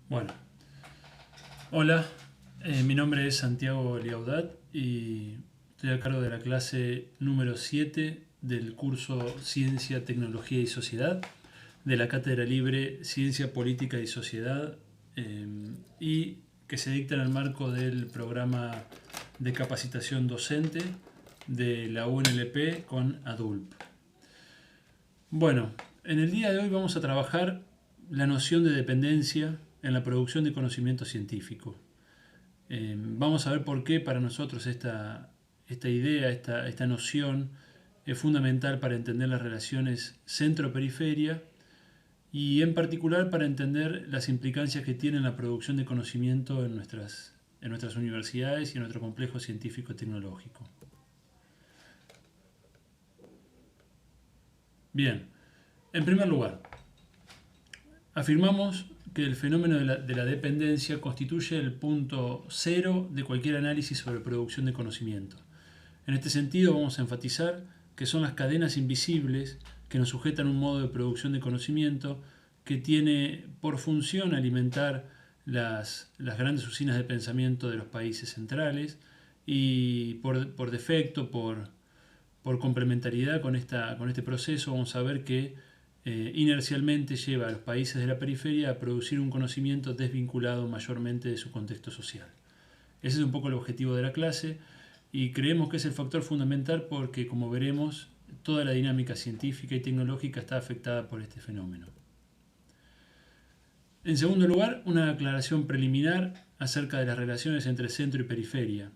Bueno, hola, mi nombre es Santiago Liaudat y estoy a cargo de la clase número 7 del curso Ciencia, Tecnología y Sociedad de la Cátedra Libre Ciencia, Política y Sociedad y que se dicta en el marco del programa de capacitación docente de la UNLP con ADULP. Bueno, en el día de hoy vamos a trabajar la noción de dependencia en la producción de conocimiento científico. Vamos a ver por qué para nosotros esta idea, esta noción es fundamental para entender las relaciones centro-periferia y en particular para entender las implicancias que tiene la producción de conocimiento en nuestras universidades y en nuestro complejo científico-tecnológico. Bien, en primer lugar, afirmamos que el fenómeno de la dependencia constituye el punto cero de cualquier análisis sobre producción de conocimiento. En este sentido vamos a enfatizar que son las cadenas invisibles que nos sujetan un modo de producción de conocimiento que tiene por función alimentar las grandes usinas de pensamiento de los países centrales y por defecto, por complementariedad con este proceso, vamos a ver que inercialmente lleva a los países de la periferia a producir un conocimiento desvinculado mayormente de su contexto social. Ese es un poco el objetivo de la clase y creemos que es el factor fundamental porque, como veremos, toda la dinámica científica y tecnológica está afectada por este fenómeno. En segundo lugar, una aclaración preliminar acerca de las relaciones entre centro y periferia.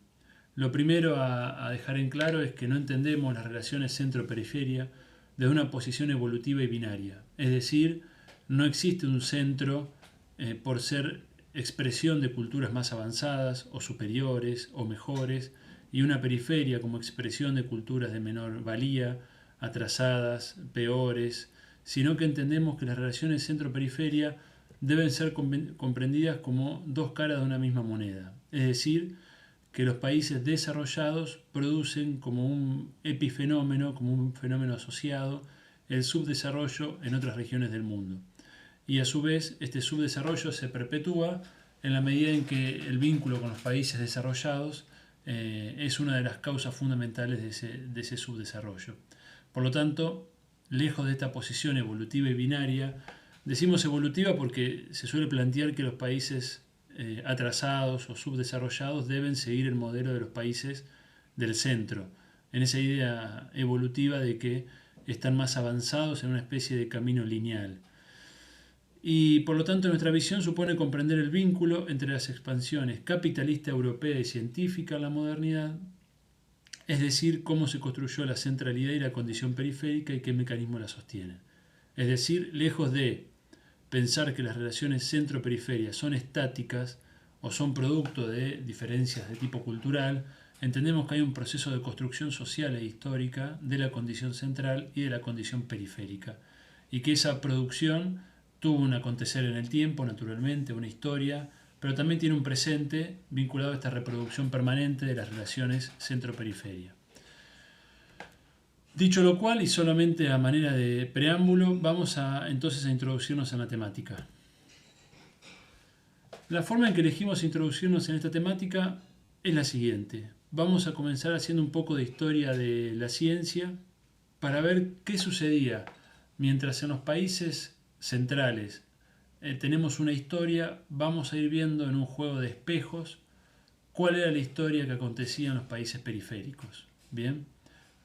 Lo primero a dejar en claro es que no entendemos las relaciones centro-periferia desde una posición evolutiva y binaria. Es decir, no existe un centro por ser expresión de culturas más avanzadas o superiores o mejores y una periferia como expresión de culturas de menor valía, atrasadas, peores, sino que entendemos que las relaciones centro-periferia deben ser comprendidas como dos caras de una misma moneda. Es decir, que los países desarrollados producen como un epifenómeno, como un fenómeno asociado, el subdesarrollo en otras regiones del mundo. Y a su vez, este subdesarrollo se perpetúa en la medida en que el vínculo con los países desarrollados es una de las causas fundamentales de ese subdesarrollo. Por lo tanto, lejos de esta posición evolutiva y binaria, decimos evolutiva porque se suele plantear que los países atrasados o subdesarrollados deben seguir el modelo de los países del centro, en esa idea evolutiva de que están más avanzados en una especie de camino lineal. Y por lo tanto nuestra visión supone comprender el vínculo entre las expansiones capitalista europea y científica en la modernidad, es decir, cómo se construyó la centralidad y la condición periférica y qué mecanismos la sostienen. Es decir, lejos de pensar que las relaciones centro-periferia son estáticas o son producto de diferencias de tipo cultural, entendemos que hay un proceso de construcción social e histórica de la condición central y de la condición periférica, y que esa producción tuvo un acontecer en el tiempo, naturalmente, una historia, pero también tiene un presente vinculado a esta reproducción permanente de las relaciones centro-periferia. Dicho lo cual, y solamente a manera de preámbulo, vamos entonces a introducirnos en la temática. La forma en que elegimos introducirnos en esta temática es la siguiente. Vamos a comenzar haciendo un poco de historia de la ciencia para ver qué sucedía mientras en los países centrales tenemos una historia, vamos a ir viendo en un juego de espejos cuál era la historia que acontecía en los países periféricos. Bien.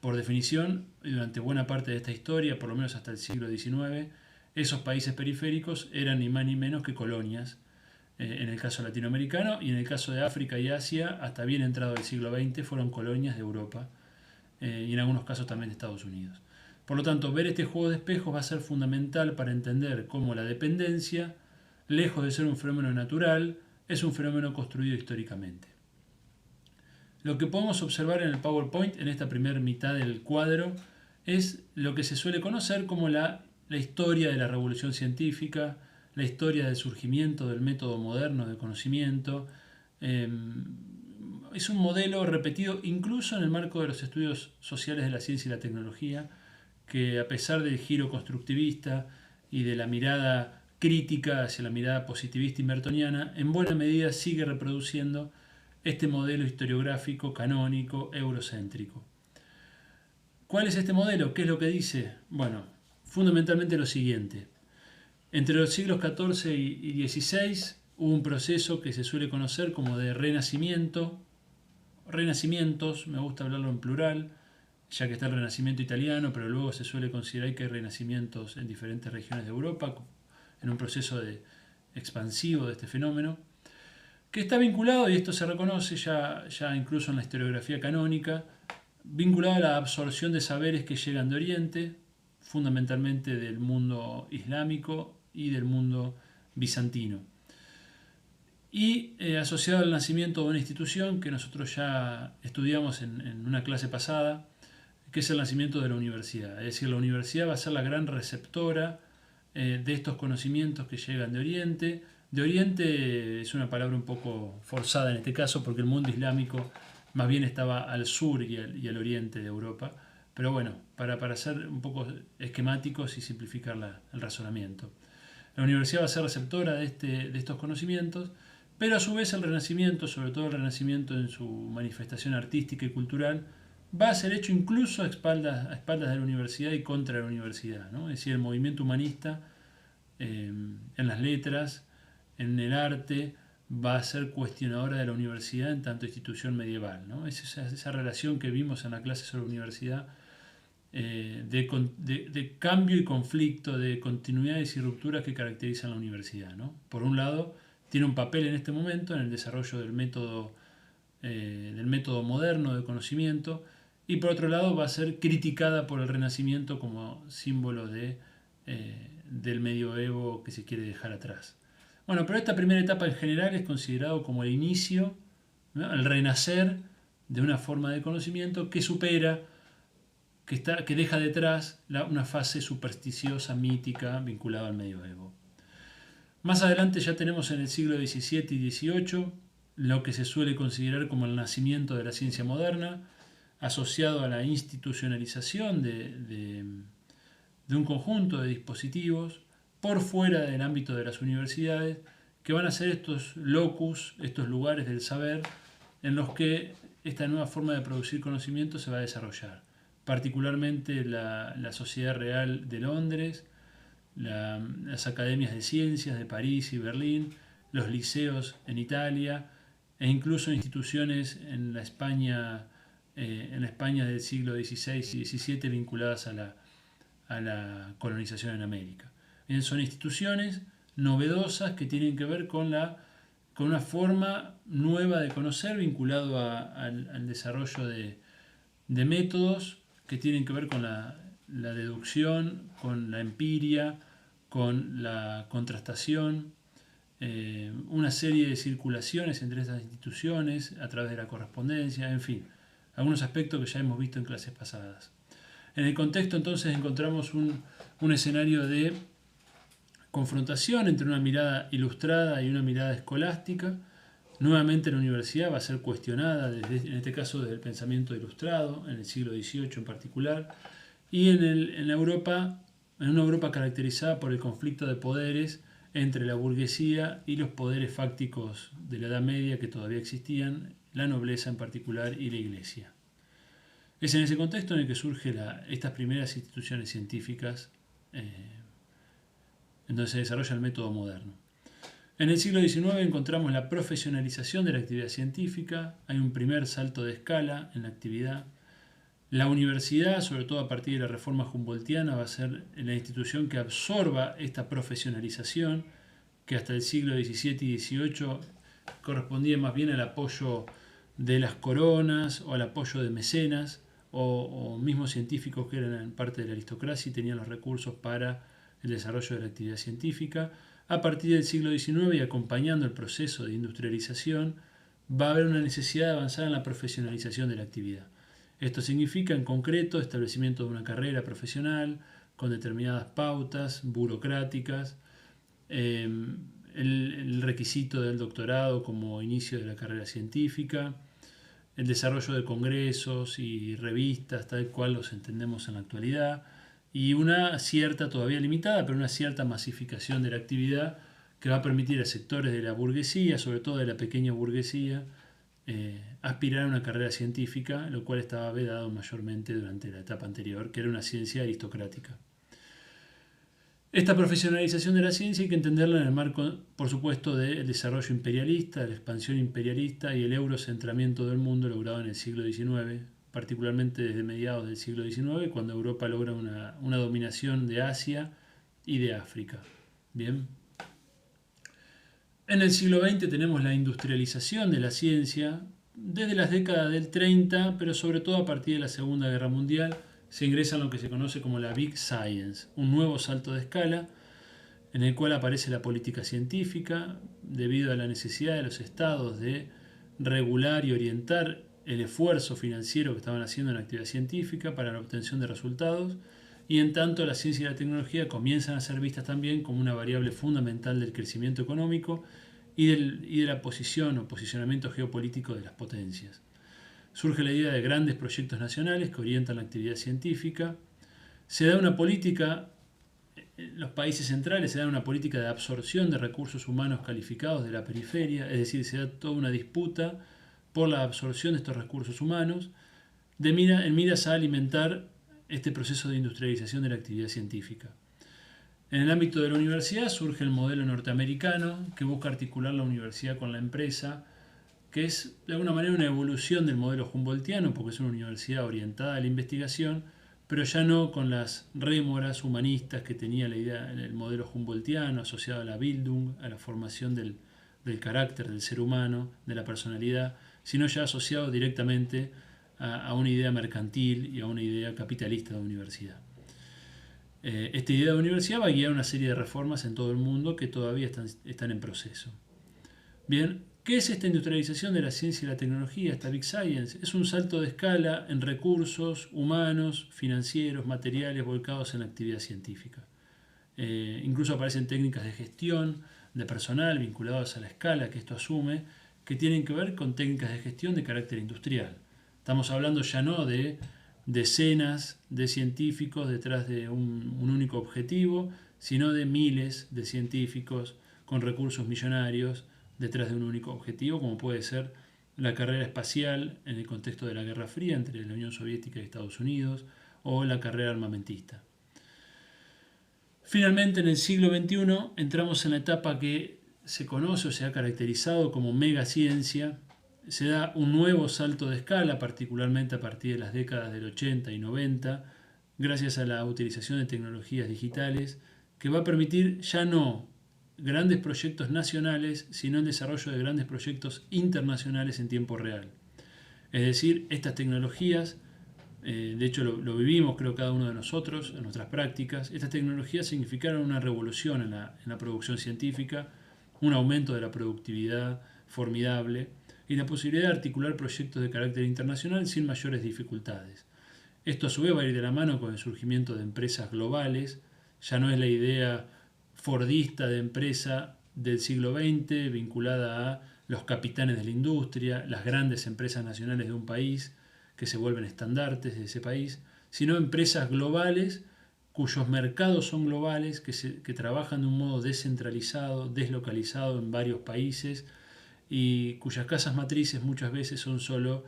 Por definición, durante buena parte de esta historia, por lo menos hasta el siglo XIX, esos países periféricos eran ni más ni menos que colonias, en el caso latinoamericano, y en el caso de África y Asia, hasta bien entrado el siglo XX, fueron colonias de Europa, y en algunos casos también de Estados Unidos. Por lo tanto, ver este juego de espejos va a ser fundamental para entender cómo la dependencia, lejos de ser un fenómeno natural, es un fenómeno construido históricamente. Lo que podemos observar en el PowerPoint, en esta primera mitad del cuadro, es lo que se suele conocer como la historia de la revolución científica, la historia del surgimiento del método moderno de conocimiento. Es un modelo repetido incluso en el marco de los estudios sociales de la ciencia y la tecnología, que a pesar del giro constructivista y de la mirada crítica hacia la mirada positivista y mertoniana, en buena medida sigue reproduciendo este modelo historiográfico canónico eurocéntrico. ¿Cuál es este modelo? ¿Qué es lo que dice? Bueno, fundamentalmente lo siguiente. Entre los siglos XIV y XVI hubo un proceso que se suele conocer como de renacimientos, me gusta hablarlo en plural, ya que está el Renacimiento italiano, pero luego se suele considerar que hay renacimientos en diferentes regiones de Europa, en un proceso expansivo de este fenómeno, que está vinculado, y esto se reconoce ya incluso en la historiografía canónica, vinculado a la absorción de saberes que llegan de Oriente, fundamentalmente del mundo islámico y del mundo bizantino. Y asociado al nacimiento de una institución que nosotros ya estudiamos en una clase pasada, que es el nacimiento de la universidad. Es decir, la universidad va a ser la gran receptora de estos conocimientos que llegan de Oriente. De Oriente es una palabra un poco forzada en este caso, porque el mundo islámico más bien estaba al sur y al oriente de Europa. Pero bueno, para ser un poco esquemáticos y simplificar el razonamiento. La universidad va a ser receptora de estos conocimientos, pero a su vez el Renacimiento, sobre todo el Renacimiento en su manifestación artística y cultural, va a ser hecho incluso a espaldas de la universidad y contra la universidad, ¿no? Es decir, el movimiento humanista en las letras, en el arte, va a ser cuestionadora de la universidad en tanto institución medieval, ¿no? Es esa relación que vimos en la clase sobre la universidad de cambio y conflicto, de continuidades y rupturas que caracterizan la universidad, ¿no? Por un lado, tiene un papel en este momento en el desarrollo del método moderno de conocimiento, y por otro lado va a ser criticada por el Renacimiento como símbolo del medioevo que se quiere dejar atrás. Bueno, pero esta primera etapa en general es considerado como el inicio, ¿no?, el renacer de una forma de conocimiento que supera, que deja detrás una fase supersticiosa, mítica, vinculada al medioevo. Más adelante ya tenemos en el siglo XVII y XVIII lo que se suele considerar como el nacimiento de la ciencia moderna, asociado a la institucionalización de un conjunto de dispositivos por fuera del ámbito de las universidades, que van a ser estos locus, estos lugares del saber, en los que esta nueva forma de producir conocimiento se va a desarrollar. Particularmente la Sociedad Real de Londres, las academias de ciencias de París y Berlín, los liceos en Italia, e incluso instituciones en la España del siglo XVI y XVII vinculadas a la colonización en América. Bien, son instituciones novedosas que tienen que ver con una forma nueva de conocer, vinculado al desarrollo de métodos que tienen que ver con la deducción, con la empiria, con la contrastación, una serie de circulaciones entre estas instituciones a través de la correspondencia, en fin, algunos aspectos que ya hemos visto en clases pasadas. En el contexto entonces encontramos un escenario de confrontación entre una mirada ilustrada y una mirada escolástica. Nuevamente la universidad va a ser cuestionada, en este caso desde el pensamiento ilustrado, en el siglo XVIII en particular, y en una Europa caracterizada por el conflicto de poderes entre la burguesía y los poderes fácticos de la Edad Media que todavía existían, la nobleza en particular y la Iglesia. Es en ese contexto en el que surgen estas primeras instituciones científicas en donde se desarrolla el método moderno. En el siglo XIX encontramos la profesionalización de la actividad científica, hay un primer salto de escala en la actividad. La universidad, sobre todo a partir de la reforma humboldtiana, va a ser la institución que absorba esta profesionalización, que hasta el siglo XVII y XVIII correspondía más bien al apoyo de las coronas o al apoyo de mecenas o mismos científicos que eran parte de la aristocracia y tenían los recursos para el desarrollo de la actividad científica. A partir del siglo XIX y acompañando el proceso de industrialización, va a haber una necesidad de avanzar en la profesionalización de la actividad. Esto significa, en concreto, establecimiento de una carrera profesional con determinadas pautas burocráticas, el requisito del doctorado como inicio de la carrera científica, el desarrollo de congresos y revistas tal cual los entendemos en la actualidad, y una cierta, todavía limitada, pero una cierta masificación de la actividad que va a permitir a sectores de la burguesía, sobre todo de la pequeña burguesía, aspirar a una carrera científica, lo cual estaba vedado mayormente durante la etapa anterior, que era una ciencia aristocrática. Esta profesionalización de la ciencia hay que entenderla en el marco, por supuesto, del desarrollo imperialista, de la expansión imperialista y el eurocentramiento del mundo logrado en el siglo XIX, particularmente desde mediados del siglo XIX, cuando Europa logra una dominación de Asia y de África. Bien. En el siglo XX tenemos la industrialización de la ciencia, desde las décadas del 30, pero sobre todo a partir de la Segunda Guerra Mundial, se ingresa en lo que se conoce como la Big Science, un nuevo salto de escala en el cual aparece la política científica debido a la necesidad de los estados de regular y orientar el esfuerzo financiero que estaban haciendo en la actividad científica para la obtención de resultados, y en tanto la ciencia y la tecnología comienzan a ser vistas también como una variable fundamental del crecimiento económico y de la posición o posicionamiento geopolítico de las potencias. Surge la idea de grandes proyectos nacionales que orientan la actividad científica. Se da una política, en los países centrales se da una política de absorción de recursos humanos calificados de la periferia, es decir, se da toda una disputa por la absorción de estos recursos humanos en miras a alimentar este proceso de industrialización de la actividad científica. En el ámbito de la universidad surge el modelo norteamericano que busca articular la universidad con la empresa, que es de alguna manera una evolución del modelo humboldtiano, porque es una universidad orientada a la investigación, pero ya no con las rémoras humanistas que tenía la idea en el modelo humboldtiano, asociado a la Bildung, a la formación del carácter del ser humano, de la personalidad, sino ya asociado directamente a una idea mercantil y a una idea capitalista de universidad. Esta idea de universidad va a guiar una serie de reformas en todo el mundo que todavía están en proceso. Bien, ¿qué es esta industrialización de la ciencia y la tecnología, esta Big Science? Es un salto de escala en recursos humanos, financieros, materiales volcados en la actividad científica. Incluso aparecen técnicas de gestión de personal vinculadas a la escala que esto asume, que tienen que ver con técnicas de gestión de carácter industrial. Estamos hablando ya no de decenas de científicos detrás de un único objetivo, sino de miles de científicos con recursos millonarios detrás de un único objetivo, como puede ser la carrera espacial en el contexto de la Guerra Fría entre la Unión Soviética y Estados Unidos, o la carrera armamentista. Finalmente, en el siglo XXI entramos en la etapa que se conoce o se ha caracterizado como megaciencia. Se da un nuevo salto de escala, particularmente a partir de las décadas del 80 y 90, gracias a la utilización de tecnologías digitales, que va a permitir ya no grandes proyectos nacionales, sino el desarrollo de grandes proyectos internacionales en tiempo real. Es decir, estas tecnologías, de hecho lo vivimos creo cada uno de nosotros en nuestras prácticas, estas tecnologías significaron una revolución en la producción científica, un aumento de la productividad formidable y la posibilidad de articular proyectos de carácter internacional sin mayores dificultades. Esto a su vez va a ir de la mano con el surgimiento de empresas globales, ya no es la idea fordista de empresa del siglo XX vinculada a los capitanes de la industria, las grandes empresas nacionales de un país que se vuelven estandartes de ese país, sino empresas globales cuyos mercados son globales, que trabajan de un modo descentralizado, deslocalizado en varios países y cuyas casas matrices muchas veces son solo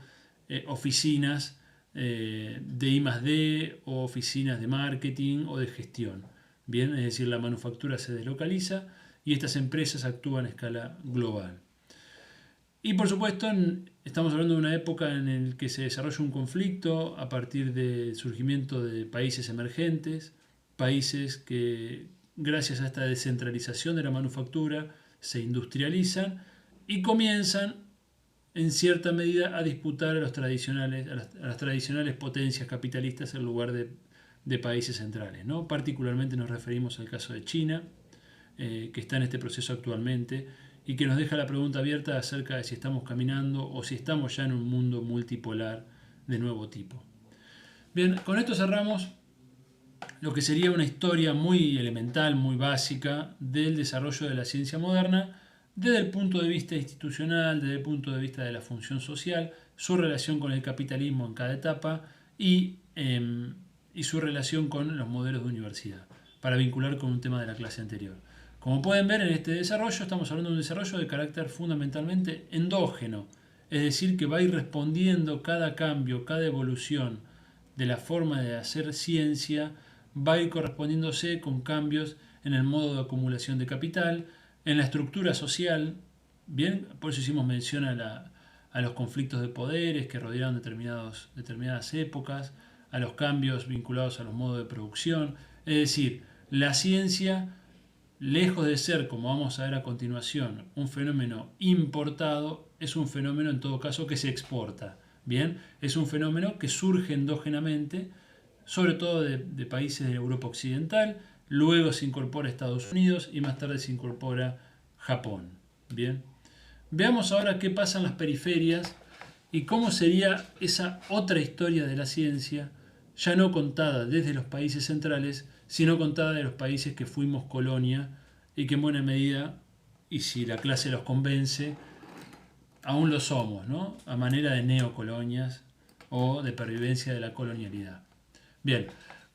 oficinas de I+D o oficinas de marketing o de gestión. Bien, es decir, la manufactura se deslocaliza y estas empresas actúan a escala global. Y por supuesto, estamos hablando de una época en la que se desarrolla un conflicto a partir del surgimiento de países emergentes, países que gracias a esta descentralización de la manufactura se industrializan y comienzan en cierta medida a disputar a las tradicionales potencias capitalistas en lugar de países centrales, ¿no? Particularmente nos referimos al caso de China, que está en este proceso actualmente y que nos deja la pregunta abierta acerca de si estamos caminando o si estamos ya en un mundo multipolar de nuevo tipo. Bien, con esto cerramos lo que sería una historia muy elemental, muy básica del desarrollo de la ciencia moderna desde el punto de vista institucional, desde el punto de vista de la función social, su relación con el capitalismo en cada etapa y y su relación con los modelos de universidad, para vincular con un tema de la clase anterior. Como pueden ver, en este desarrollo estamos hablando de un desarrollo de carácter fundamentalmente endógeno, es decir, que va a ir respondiendo cada cambio, cada evolución de la forma de hacer ciencia, va a ir correspondiéndose con cambios en el modo de acumulación de capital, en la estructura social, bien, por eso hicimos mención a los conflictos de poderes que rodearon determinadas épocas, a los cambios vinculados a los modos de producción, es decir, la ciencia, lejos de ser, como vamos a ver a continuación, un fenómeno importado, es un fenómeno en todo caso que se exporta. Bien, es un fenómeno que surge endógenamente, sobre todo de países de Europa Occidental, luego se incorpora a Estados Unidos y más tarde se incorpora Japón. Bien, veamos ahora qué pasa en las periferias y cómo sería esa otra historia de la ciencia, ya no contada desde los países centrales, sino contada de los países que fuimos colonia y que en buena medida, y si la clase los convence, aún lo somos, ¿no? A manera de neocolonias o de pervivencia de la colonialidad. Bien,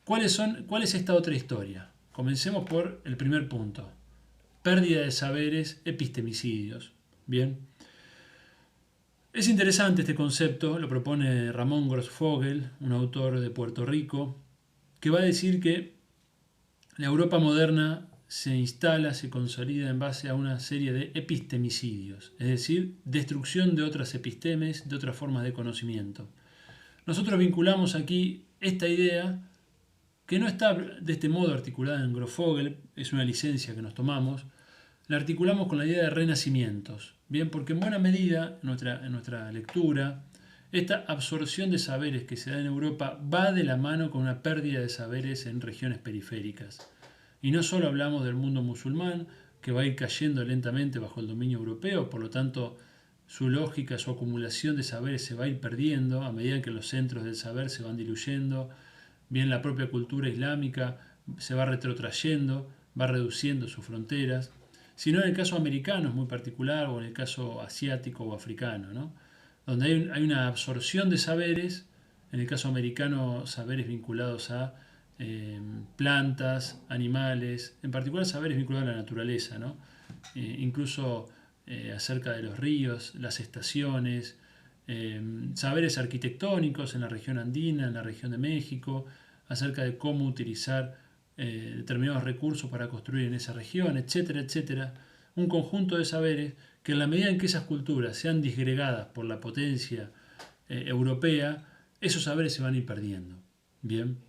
¿cuál es esta otra historia? Comencemos por el primer punto. Pérdida de saberes, epistemicidios. Bien. Es interesante este concepto, lo propone Ramón Grossfogel, un autor de Puerto Rico, que va a decir que la Europa moderna se instala, se consolida en base a una serie de epistemicidios, es decir, destrucción de otras epistemes, de otras formas de conocimiento. Nosotros vinculamos aquí esta idea, que no está de este modo articulada en Grossfogel, es una licencia que nos tomamos, la articulamos con la idea de renacimientos. Bien, porque en buena medida, en nuestra lectura, esta absorción de saberes que se da en Europa va de la mano con una pérdida de saberes en regiones periféricas. Y no solo hablamos del mundo musulmán, que va a ir cayendo lentamente bajo el dominio europeo, por lo tanto su lógica, su acumulación de saberes se va a ir perdiendo a medida que los centros del saber se van diluyendo, bien la propia cultura islámica se va retrotrayendo, va reduciendo sus fronteras, sino en el caso americano es muy particular, o en el caso asiático o africano, ¿no? Donde hay una absorción de saberes, en el caso americano saberes vinculados a plantas, animales, en particular saberes vinculados a la naturaleza, ¿no? Incluso acerca de los ríos, las estaciones, saberes arquitectónicos en la región andina, en la región de México, acerca de cómo utilizar determinados recursos para construir en esa región, etcétera, etcétera. Un conjunto de saberes que en la medida en que esas culturas sean disgregadas por la potencia europea, esos saberes se van a ir perdiendo. Bien.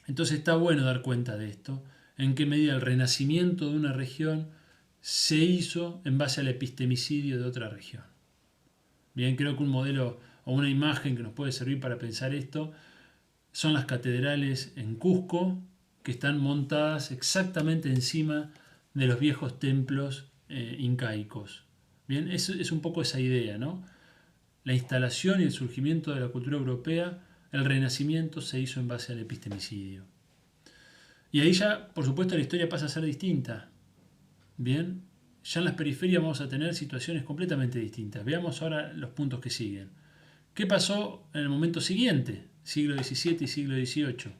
Entonces está bueno dar cuenta de esto, en qué medida el renacimiento de una región se hizo en base al epistemicidio de otra región. Bien, creo que un modelo o una imagen que nos puede servir para pensar esto son las catedrales en Cusco, que están montadas exactamente encima de los viejos templos incaicos. Bien, es un poco esa idea, ¿no? La instalación y el surgimiento de la cultura europea, el renacimiento se hizo en base al epistemicidio. Y ahí ya, por supuesto, la historia pasa a ser distinta. Bien, ya en las periferias vamos a tener situaciones completamente distintas. Veamos ahora los puntos que siguen. ¿Qué pasó en el momento siguiente, siglo XVII y siglo XVIII?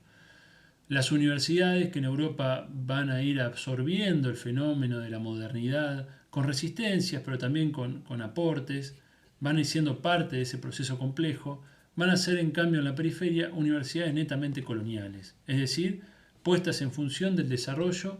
Las universidades que en Europa van a ir absorbiendo el fenómeno de la modernidad con resistencias, pero también con aportes, van a ir siendo parte de ese proceso complejo, van a ser en cambio en la periferia universidades netamente coloniales, es decir, puestas en función del desarrollo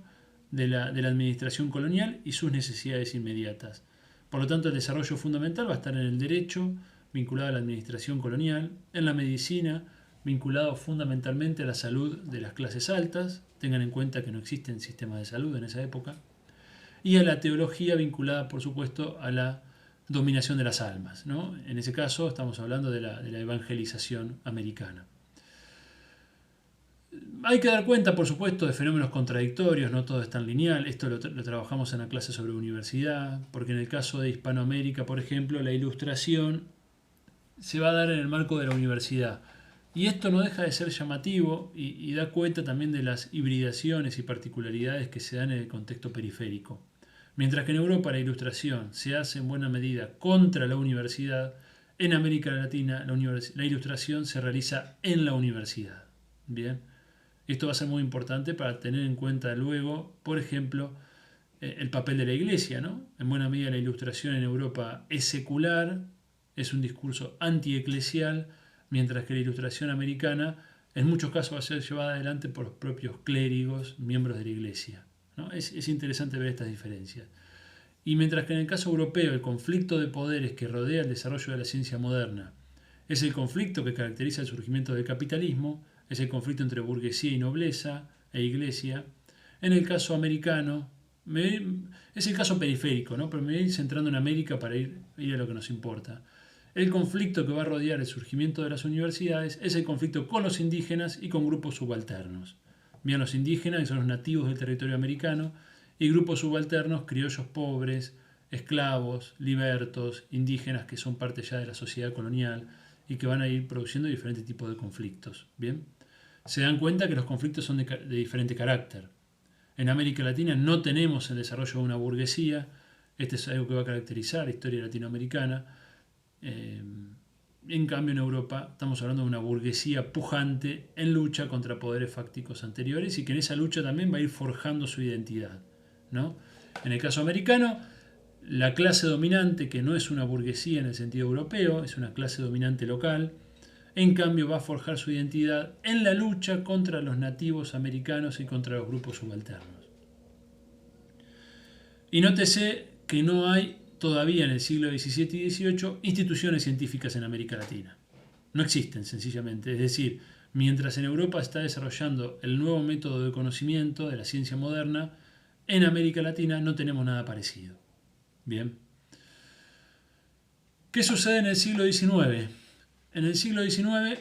de la administración colonial y sus necesidades inmediatas. Por lo tanto, el desarrollo fundamental va a estar en el derecho, vinculado a la administración colonial, en la medicina, vinculado fundamentalmente a la salud de las clases altas, tengan en cuenta que no existen sistemas de salud en esa época, y a la teología vinculada, por supuesto, a la dominación de las almas, ¿no? En ese caso estamos hablando de la evangelización americana. Hay que dar cuenta, por supuesto, de fenómenos contradictorios, no todo es tan lineal, esto lo trabajamos en la clase sobre universidad, porque en el caso de Hispanoamérica, por ejemplo, la ilustración se va a dar en el marco de la universidad. Y esto no deja de ser llamativo y da cuenta también de las hibridaciones y particularidades que se dan en el contexto periférico. Mientras que en Europa la ilustración se hace en buena medida contra la universidad, en América Latina la ilustración se realiza en la universidad. Bien, esto va a ser muy importante para tener en cuenta luego, por ejemplo, el papel de la Iglesia, ¿no? En buena medida la Ilustración en Europa es secular, es un discurso antieclesial, mientras que la Ilustración americana en muchos casos va a ser llevada adelante por los propios clérigos, miembros de la Iglesia, ¿no? Es interesante ver estas diferencias. Y mientras que en el caso europeo el conflicto de poderes que rodea el desarrollo de la ciencia moderna es el conflicto que caracteriza el surgimiento del capitalismo, es el conflicto entre burguesía y nobleza e iglesia, en el caso americano, es el caso periférico, ¿no? Pero me voy a ir centrando en América para ir a lo que nos importa. El conflicto que va a rodear el surgimiento de las universidades es el conflicto con los indígenas y con grupos subalternos. Bien, los indígenas, que son los nativos del territorio americano, y grupos subalternos, criollos pobres, esclavos, libertos, indígenas que son parte ya de la sociedad colonial y que van a ir produciendo diferentes tipos de conflictos. Bien, se dan cuenta que los conflictos son de diferente carácter. En América Latina no tenemos el desarrollo de una burguesía, este es algo que va a caracterizar la historia latinoamericana. En cambio, en Europa estamos hablando de una burguesía pujante en lucha contra poderes fácticos anteriores y que en esa lucha también va a ir forjando su identidad, ¿no? En el caso americano, la clase dominante, que no es una burguesía en el sentido europeo, es una clase dominante local, en cambio va a forjar su identidad en la lucha contra los nativos americanos y contra los grupos subalternos. Y nótese que no hay todavía en el siglo XVII y XVIII instituciones científicas en América Latina. No existen, sencillamente. Es decir, mientras en Europa está desarrollando el nuevo método de conocimiento de la ciencia moderna, en América Latina no tenemos nada parecido. Bien. ¿Qué sucede en el siglo XIX? En el siglo XIX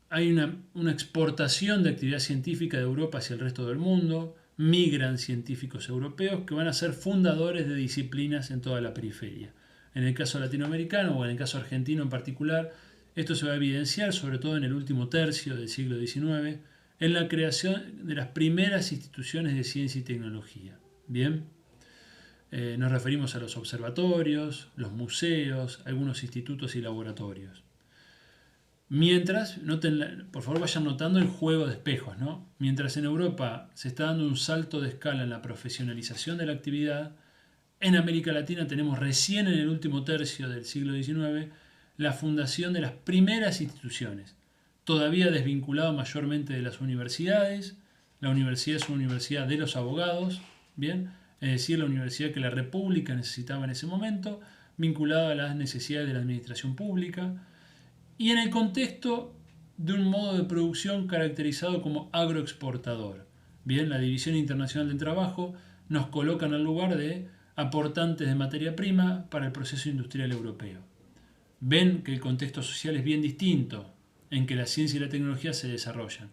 hay una exportación de actividad científica de Europa hacia el resto del mundo, migran científicos europeos que van a ser fundadores de disciplinas en toda la periferia. En el caso latinoamericano o en el caso argentino en particular, esto se va a evidenciar sobre todo en el último tercio del siglo XIX, en la creación de las primeras instituciones de ciencia y tecnología. Bien, nos referimos a los observatorios, los museos, algunos institutos y laboratorios. Mientras, por favor vayan notando el juego de espejos, ¿no? Mientras en Europa se está dando un salto de escala en la profesionalización de la actividad, en América Latina tenemos recién en el último tercio del siglo XIX la fundación de las primeras instituciones, todavía desvinculado mayormente de las universidades. La universidad es una universidad de los abogados, ¿bien? Es decir, la universidad que la República necesitaba en ese momento, vinculada a las necesidades de la administración pública, y en el contexto de un modo de producción caracterizado como agroexportador. Bien, la División Internacional del Trabajo nos coloca en el lugar de aportantes de materia prima para el proceso industrial europeo. Ven que el contexto social es bien distinto, en que la ciencia y la tecnología se desarrollan.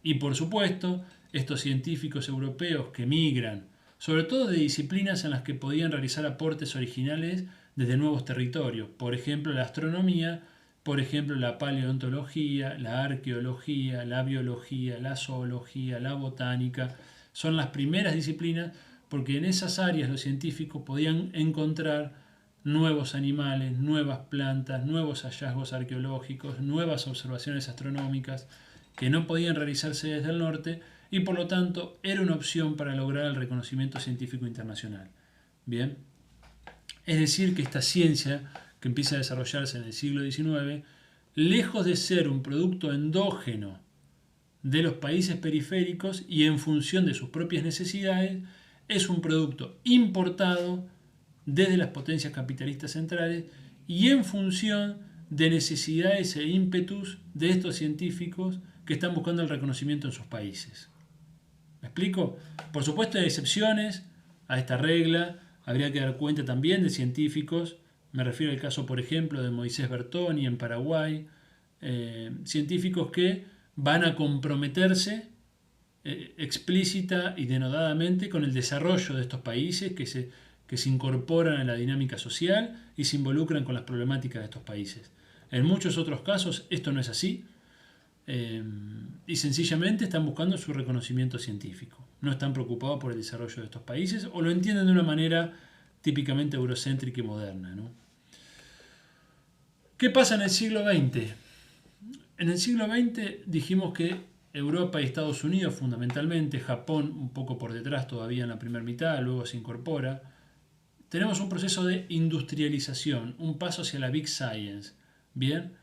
Y por supuesto, estos científicos europeos que migran, sobre todo de disciplinas en las que podían realizar aportes originales desde nuevos territorios, por ejemplo la astronomía, por ejemplo la paleontología, la arqueología, la biología, la zoología, la botánica, son las primeras disciplinas porque en esas áreas los científicos podían encontrar nuevos animales, nuevas plantas, nuevos hallazgos arqueológicos, nuevas observaciones astronómicas que no podían realizarse desde el norte y por lo tanto era una opción para lograr el reconocimiento científico internacional. Bien, es decir que esta ciencia que empieza a desarrollarse en el siglo XIX, lejos de ser un producto endógeno de los países periféricos y en función de sus propias necesidades, es un producto importado desde las potencias capitalistas centrales y en función de necesidades e ímpetus de estos científicos que están buscando el reconocimiento en sus países. ¿Me explico? Por supuesto hay excepciones a esta regla, habría que dar cuenta también de científicos, me refiero al caso por ejemplo de Moisés Bertoni en Paraguay, científicos que van a comprometerse explícita y denodadamente con el desarrollo de estos países que se incorporan a la dinámica social y se involucran con las problemáticas de estos países. En muchos otros casos esto no es así y sencillamente están buscando su reconocimiento científico. No están preocupados por el desarrollo de estos países o lo entienden de una manera típicamente eurocéntrica y moderna, ¿no? ¿Qué pasa en el siglo XX? En el siglo XX dijimos que Europa y Estados Unidos fundamentalmente, Japón un poco por detrás todavía en la primera mitad, luego se incorpora, tenemos un proceso de industrialización, un paso hacia la Big Science. Bien,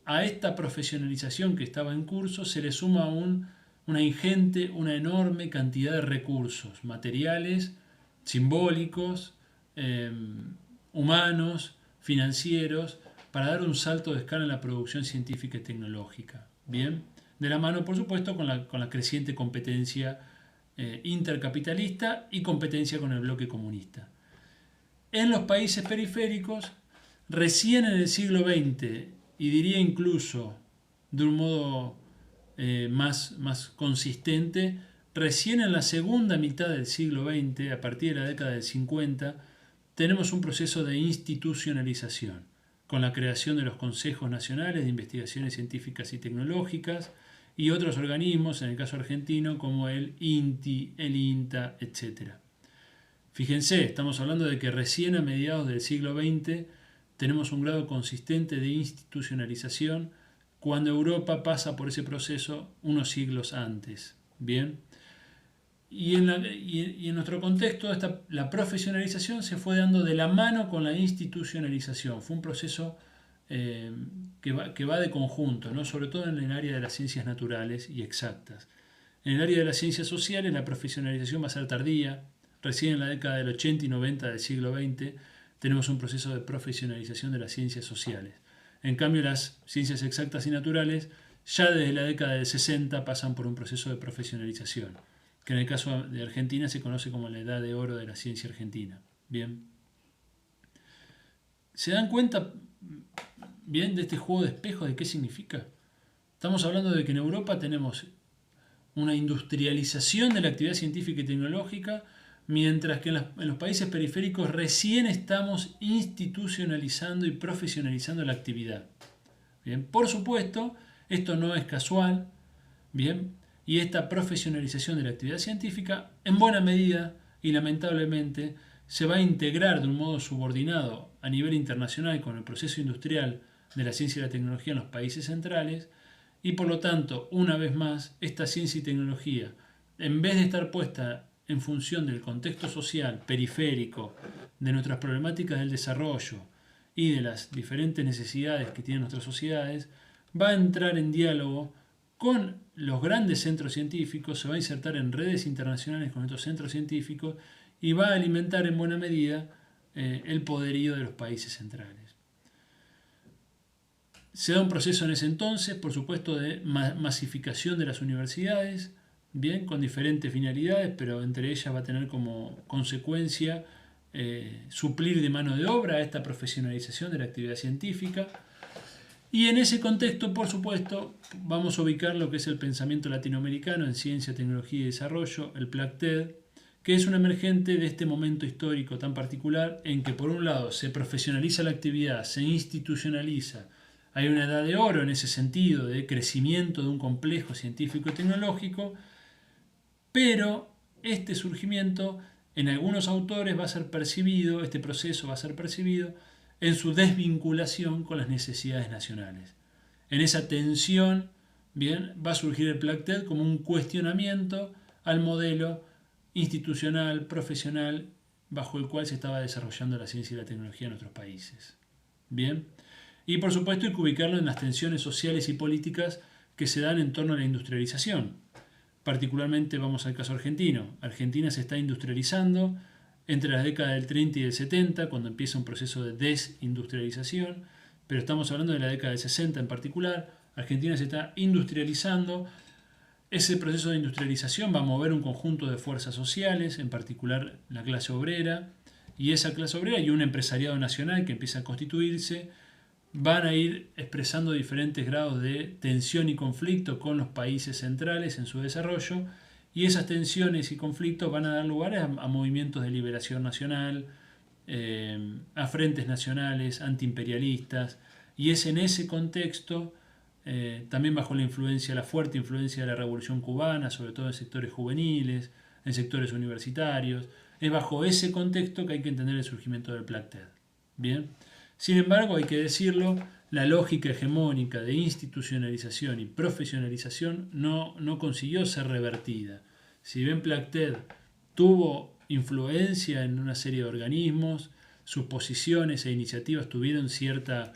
a esta profesionalización que estaba en curso se le suma una ingente, una enorme cantidad de recursos materiales, simbólicos, humanos, financieros, para dar un salto de escala en la producción científica y tecnológica. Bien, de la mano, por supuesto, con la creciente competencia intercapitalista y competencia con el bloque comunista. En los países periféricos, recién en el siglo XX, y diría incluso de un modo más consistente, recién en la segunda mitad del siglo XX, a partir de la década del 50, tenemos un proceso de institucionalización, con la creación de los Consejos Nacionales de Investigaciones Científicas y Tecnológicas y otros organismos, en el caso argentino, como el INTI, el INTA, etc. Fíjense, estamos hablando de que recién a mediados del siglo XX tenemos un grado consistente de institucionalización cuando Europa pasa por ese proceso unos siglos antes. Bien. Y en nuestro contexto, la profesionalización se fue dando de la mano con la institucionalización. Fue un proceso que va de conjunto, ¿no? Sobre todo en el área de las ciencias naturales y exactas. En el área de las ciencias sociales, la profesionalización va a ser tardía. Recién en la década del 80 y 90 del siglo XX tenemos un proceso de profesionalización de las ciencias sociales. En cambio, las ciencias exactas y naturales ya desde la década del 60 pasan por un proceso de profesionalización, que en el caso de Argentina se conoce como la edad de oro de la ciencia argentina. Bien. ¿Se dan cuenta bien de este juego de espejos de qué significa? Estamos hablando de que en Europa tenemos una industrialización de la actividad científica y tecnológica, mientras que en los países periféricos recién estamos institucionalizando y profesionalizando la actividad. Bien, por supuesto, esto no es casual, bien, y esta profesionalización de la actividad científica, en buena medida y lamentablemente, se va a integrar de un modo subordinado a nivel internacional con el proceso industrial de la ciencia y la tecnología en los países centrales, y por lo tanto, una vez más, esta ciencia y tecnología, en vez de estar puesta en función del contexto social periférico, de nuestras problemáticas del desarrollo y de las diferentes necesidades que tienen nuestras sociedades, va a entrar en diálogo con los grandes centros científicos, se va a insertar en redes internacionales con estos centros científicos y va a alimentar en buena medida el poderío de los países centrales. Se da un proceso en ese entonces, por supuesto, de masificación de las universidades, bien, con diferentes finalidades, pero entre ellas va a tener como consecuencia suplir de mano de obra a esta profesionalización de la actividad científica. Y en ese contexto, por supuesto, vamos a ubicar lo que es el pensamiento latinoamericano en ciencia, tecnología y desarrollo, el PLACTED, que es un emergente de este momento histórico tan particular en que por un lado se profesionaliza la actividad, se institucionaliza, hay una edad de oro en ese sentido de crecimiento de un complejo científico y tecnológico, pero este surgimiento en algunos autores va a ser percibido, este proceso va a ser percibido en su desvinculación con las necesidades nacionales. En esa tensión, bien, va a surgir el PLACTED como un cuestionamiento al modelo institucional, profesional, bajo el cual se estaba desarrollando la ciencia y la tecnología en otros países. Bien, y por supuesto hay que ubicarlo en las tensiones sociales y políticas que se dan en torno a la industrialización. Particularmente vamos al caso argentino. Argentina se está industrializando entre las décadas del 30 y del 70, cuando empieza un proceso de desindustrialización, pero estamos hablando de la década del 60 en particular. Argentina se está industrializando. Ese proceso de industrialización va a mover un conjunto de fuerzas sociales, en particular la clase obrera, y esa clase obrera y un empresariado nacional que empieza a constituirse van a ir expresando diferentes grados de tensión y conflicto con los países centrales en su desarrollo, y esas tensiones y conflictos van a dar lugar a movimientos de liberación nacional, a frentes nacionales antiimperialistas, y es en ese contexto, también bajo la fuerte influencia de la Revolución Cubana, sobre todo en sectores juveniles, en sectores universitarios, es bajo ese contexto que hay que entender el surgimiento del PLACTED. Bien. Sin embargo, hay que decirlo, la lógica hegemónica de institucionalización y profesionalización no consiguió ser revertida. Si bien Placted tuvo influencia en una serie de organismos, sus posiciones e iniciativas tuvieron cierto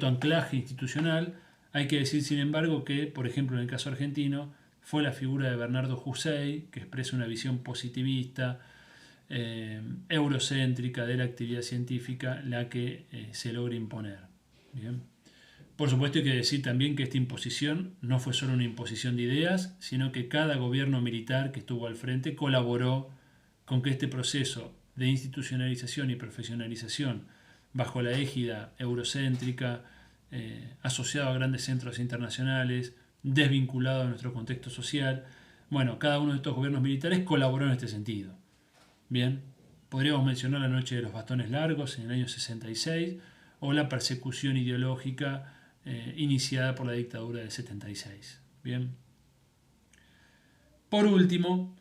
anclaje institucional, hay que decir sin embargo que, por ejemplo en el caso argentino, fue la figura de Bernardo Husey, que expresa una visión positivista, eurocéntrica de la actividad científica, la que se logra imponer. Bien. Por supuesto hay que decir también que esta imposición no fue solo una imposición de ideas, sino que cada gobierno militar que estuvo al frente colaboró con que este proceso de institucionalización y profesionalización bajo la égida eurocéntrica, asociado a grandes centros internacionales, desvinculado de nuestro contexto social, bueno, cada uno de estos gobiernos militares colaboró en este sentido. Bien, podríamos mencionar la Noche de los Bastones Largos en el año 66 o la persecución ideológica iniciada por la dictadura del 76. Bien. Por último,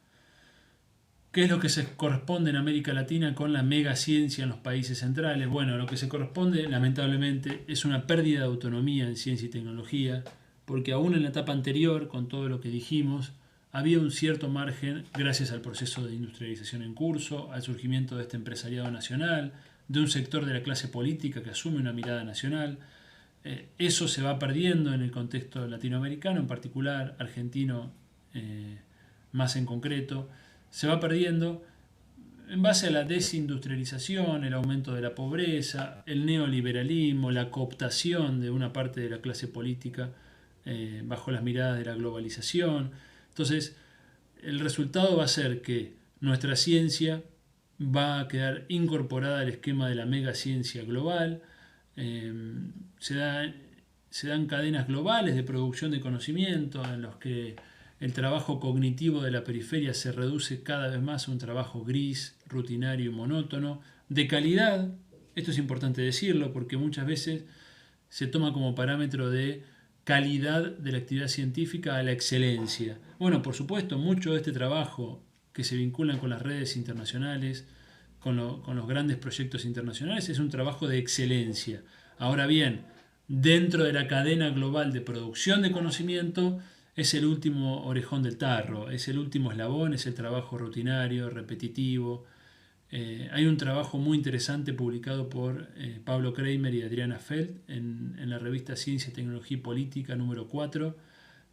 ¿qué es lo que se corresponde en América Latina con la megaciencia en los países centrales? Bueno, lo que se corresponde, lamentablemente, es una pérdida de autonomía en ciencia y tecnología, porque aún en la etapa anterior, con todo lo que dijimos, había un cierto margen gracias al proceso de industrialización en curso, al surgimiento de este empresariado nacional, de un sector de la clase política que asume una mirada nacional. Eso se va perdiendo en el contexto latinoamericano, en particular argentino más en concreto. Se va perdiendo en base a la desindustrialización, el aumento de la pobreza, el neoliberalismo, la cooptación de una parte de la clase política bajo las miradas de la globalización. Entonces, el resultado va a ser que nuestra ciencia va a quedar incorporada al esquema de la megaciencia global. Se dan cadenas globales de producción de conocimiento en los que el trabajo cognitivo de la periferia se reduce cada vez más a un trabajo gris, rutinario y monótono, de calidad. Esto es importante decirlo porque muchas veces se toma como parámetro de calidad de la actividad científica a la excelencia. Bueno, por supuesto, mucho de este trabajo que se vinculan con las redes internacionales, con los grandes proyectos internacionales, es un trabajo de excelencia. Ahora bien, dentro de la cadena global de producción de conocimiento, es el último orejón del tarro, es el último eslabón, es el trabajo rutinario, repetitivo. Hay un trabajo muy interesante publicado por Pablo Kramer y Adriana Feld en la revista Ciencia, Tecnología y Política número 4,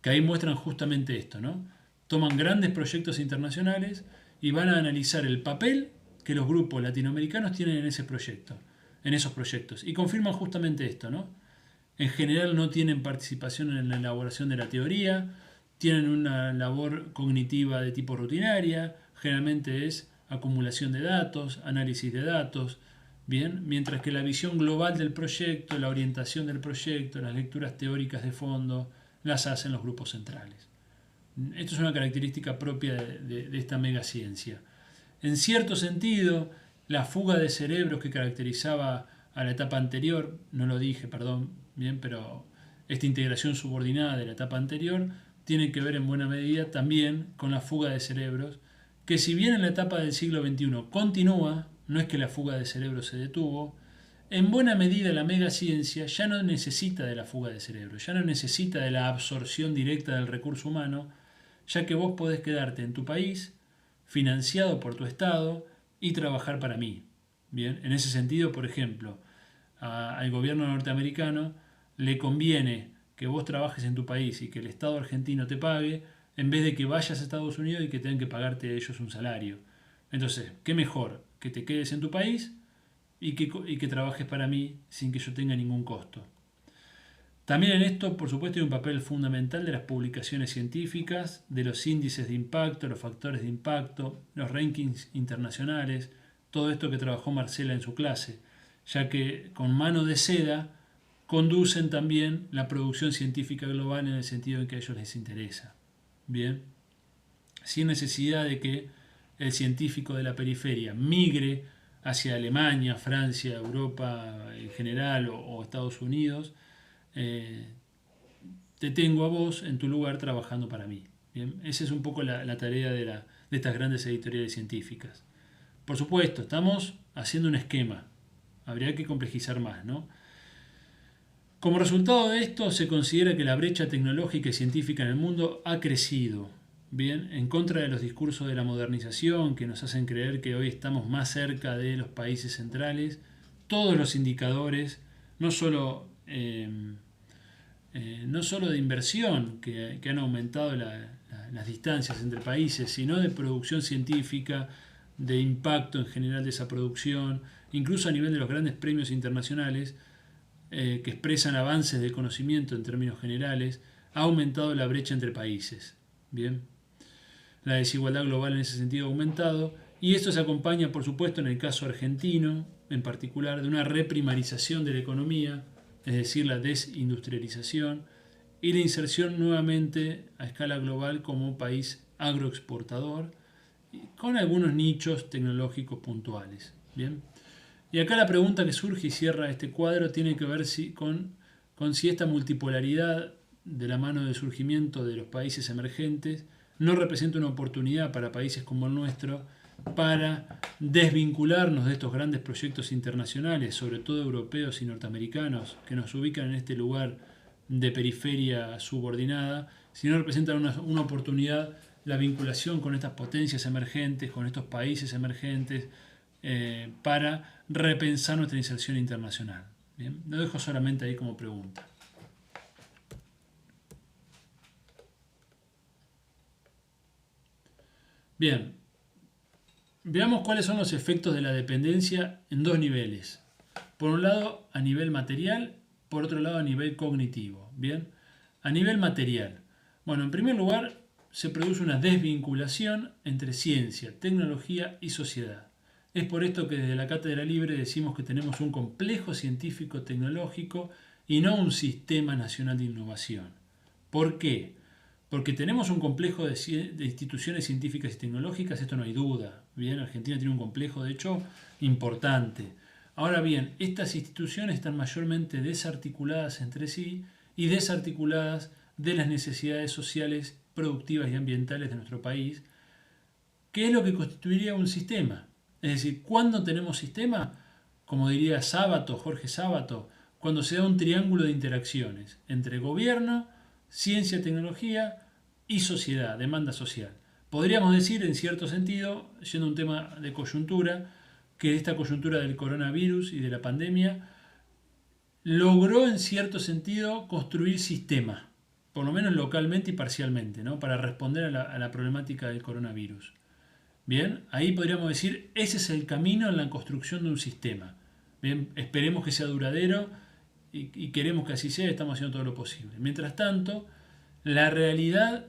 que ahí muestran justamente esto, ¿no? Toman grandes proyectos internacionales y van a analizar el papel que los grupos latinoamericanos tienen en ese proyecto, en esos proyectos, y confirman justamente esto, ¿no? En general no tienen participación en la elaboración de la teoría, tienen una labor cognitiva de tipo rutinaria, generalmente es acumulación de datos, análisis de datos, bien, mientras que la visión global del proyecto, la orientación del proyecto, las lecturas teóricas de fondo, las hacen los grupos centrales. Esto es una característica propia de esta megaciencia. En cierto sentido, la fuga de cerebros que caracterizaba a la etapa anterior, no lo dije, perdón, bien, pero esta integración subordinada de la etapa anterior tiene que ver en buena medida también con la fuga de cerebros, que si bien en la etapa del siglo XXI continúa, no es que la fuga de cerebros se detuvo, en buena medida la megaciencia ya no necesita de la fuga de cerebros, ya no necesita de la absorción directa del recurso humano, ya que vos podés quedarte en tu país, financiado por tu Estado, y trabajar para mí. Bien, en ese sentido, por ejemplo, al gobierno norteamericano le conviene que vos trabajes en tu país y que el Estado argentino te pague, en vez de que vayas a Estados Unidos y que tengan que pagarte a ellos un salario. Entonces, ¿qué mejor? Que te quedes en tu país y que trabajes para mí sin que yo tenga ningún costo. También en esto, por supuesto, hay un papel fundamental de las publicaciones científicas, de los índices de impacto, los factores de impacto, los rankings internacionales, todo esto que trabajó Marcela en su clase, ya que con mano de seda conducen también la producción científica global en el sentido en que a ellos les interesa. Bien, sin necesidad de que el científico de la periferia migre hacia Alemania, Francia, Europa en general o Estados Unidos, te tengo a vos en tu lugar trabajando para mí. Bien, esa es un poco la tarea de estas grandes editoriales científicas. Por supuesto, estamos haciendo un esquema. Habría que complejizar más, ¿no? Como resultado de esto, se considera que la brecha tecnológica y científica en el mundo ha crecido. Bien, en contra de los discursos de la modernización que nos hacen creer que hoy estamos más cerca de los países centrales, todos los indicadores, no solo, no solo de inversión, que han aumentado las distancias entre países, sino de producción científica, de impacto en general de esa producción, incluso a nivel de los grandes premios internacionales, que expresan avances de conocimiento en términos generales, ha aumentado la brecha entre países. Bien, la desigualdad global en ese sentido ha aumentado y esto se acompaña, por supuesto, en el caso argentino, en particular, de una reprimarización de la economía, es decir, la desindustrialización y la inserción nuevamente a escala global como país agroexportador, con algunos nichos tecnológicos puntuales. Bien. Y acá la pregunta que surge y cierra este cuadro tiene que ver con si esta multipolaridad de la mano del surgimiento de los países emergentes no representa una oportunidad para países como el nuestro para desvincularnos de estos grandes proyectos internacionales, sobre todo europeos y norteamericanos, que nos ubican en este lugar de periferia subordinada, si no representan una oportunidad la vinculación con estas potencias emergentes, con estos países emergentes, para repensar nuestra inserción internacional. Bien, lo dejo solamente ahí como pregunta. Bien, veamos cuáles son los efectos de la dependencia en dos niveles. Por un lado, a nivel material, por otro lado, a nivel cognitivo. Bien, a nivel material. Bueno, en primer lugar, se produce una desvinculación entre ciencia, tecnología y sociedad. Es por esto que desde la Cátedra Libre decimos que tenemos un complejo científico-tecnológico y no un sistema nacional de innovación. ¿Por qué? Porque tenemos un complejo de instituciones científicas y tecnológicas, esto no hay duda. Bien, Argentina tiene un complejo, de hecho, importante. Ahora bien, estas instituciones están mayormente desarticuladas entre sí y desarticuladas de las necesidades sociales, productivas y ambientales de nuestro país, que es lo que constituiría un sistema. Es decir, ¿cuándo tenemos sistema? Como diría Sábato, Jorge Sábato, cuando se da un triángulo de interacciones entre gobierno, ciencia, tecnología y sociedad, demanda social. Podríamos decir, en cierto sentido, yendo a un tema de coyuntura, que esta coyuntura del coronavirus y de la pandemia logró, en cierto sentido, construir sistema, por lo menos localmente y parcialmente, ¿no? Para responder a la problemática del coronavirus. Bien, ahí podríamos decir, ese es el camino en la construcción de un sistema. Bien, esperemos que sea duradero y queremos que así sea, estamos haciendo todo lo posible. Mientras tanto, la realidad,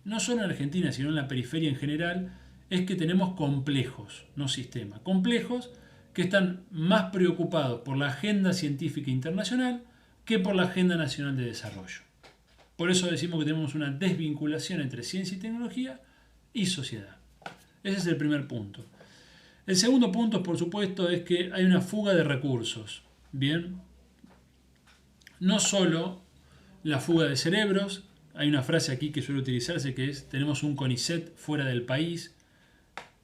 no solo en Argentina, sino en la periferia en general, es que tenemos complejos, no sistemas. Complejos que están más preocupados por la agenda científica internacional que por la agenda nacional de desarrollo. Por eso decimos que tenemos una desvinculación entre ciencia y tecnología y sociedad. Ese es el primer punto. El segundo punto, por supuesto, es que hay una fuga de recursos. Bien, no solo la fuga de cerebros, hay una frase aquí que suele utilizarse que es: tenemos un CONICET fuera del país.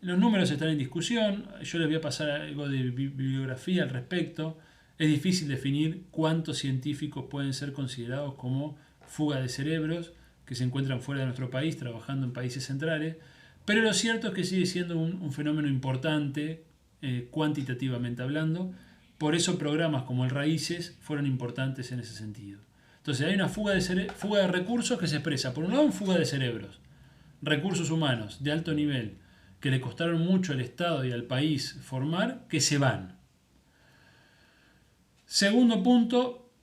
Los números están en discusión, yo les voy a pasar algo de bibliografía al respecto. Es difícil definir cuántos científicos pueden ser considerados como fuga de cerebros que se encuentran fuera de nuestro país trabajando en países centrales. Pero lo cierto es que sigue siendo un fenómeno importante, cuantitativamente hablando. Por eso programas como el Raíces fueron importantes en ese sentido. Entonces hay una fuga de recursos que se expresa, por un lado, en fuga de cerebros, recursos humanos de alto nivel, que le costaron mucho al Estado y al país formar, que se van. Segundo punto,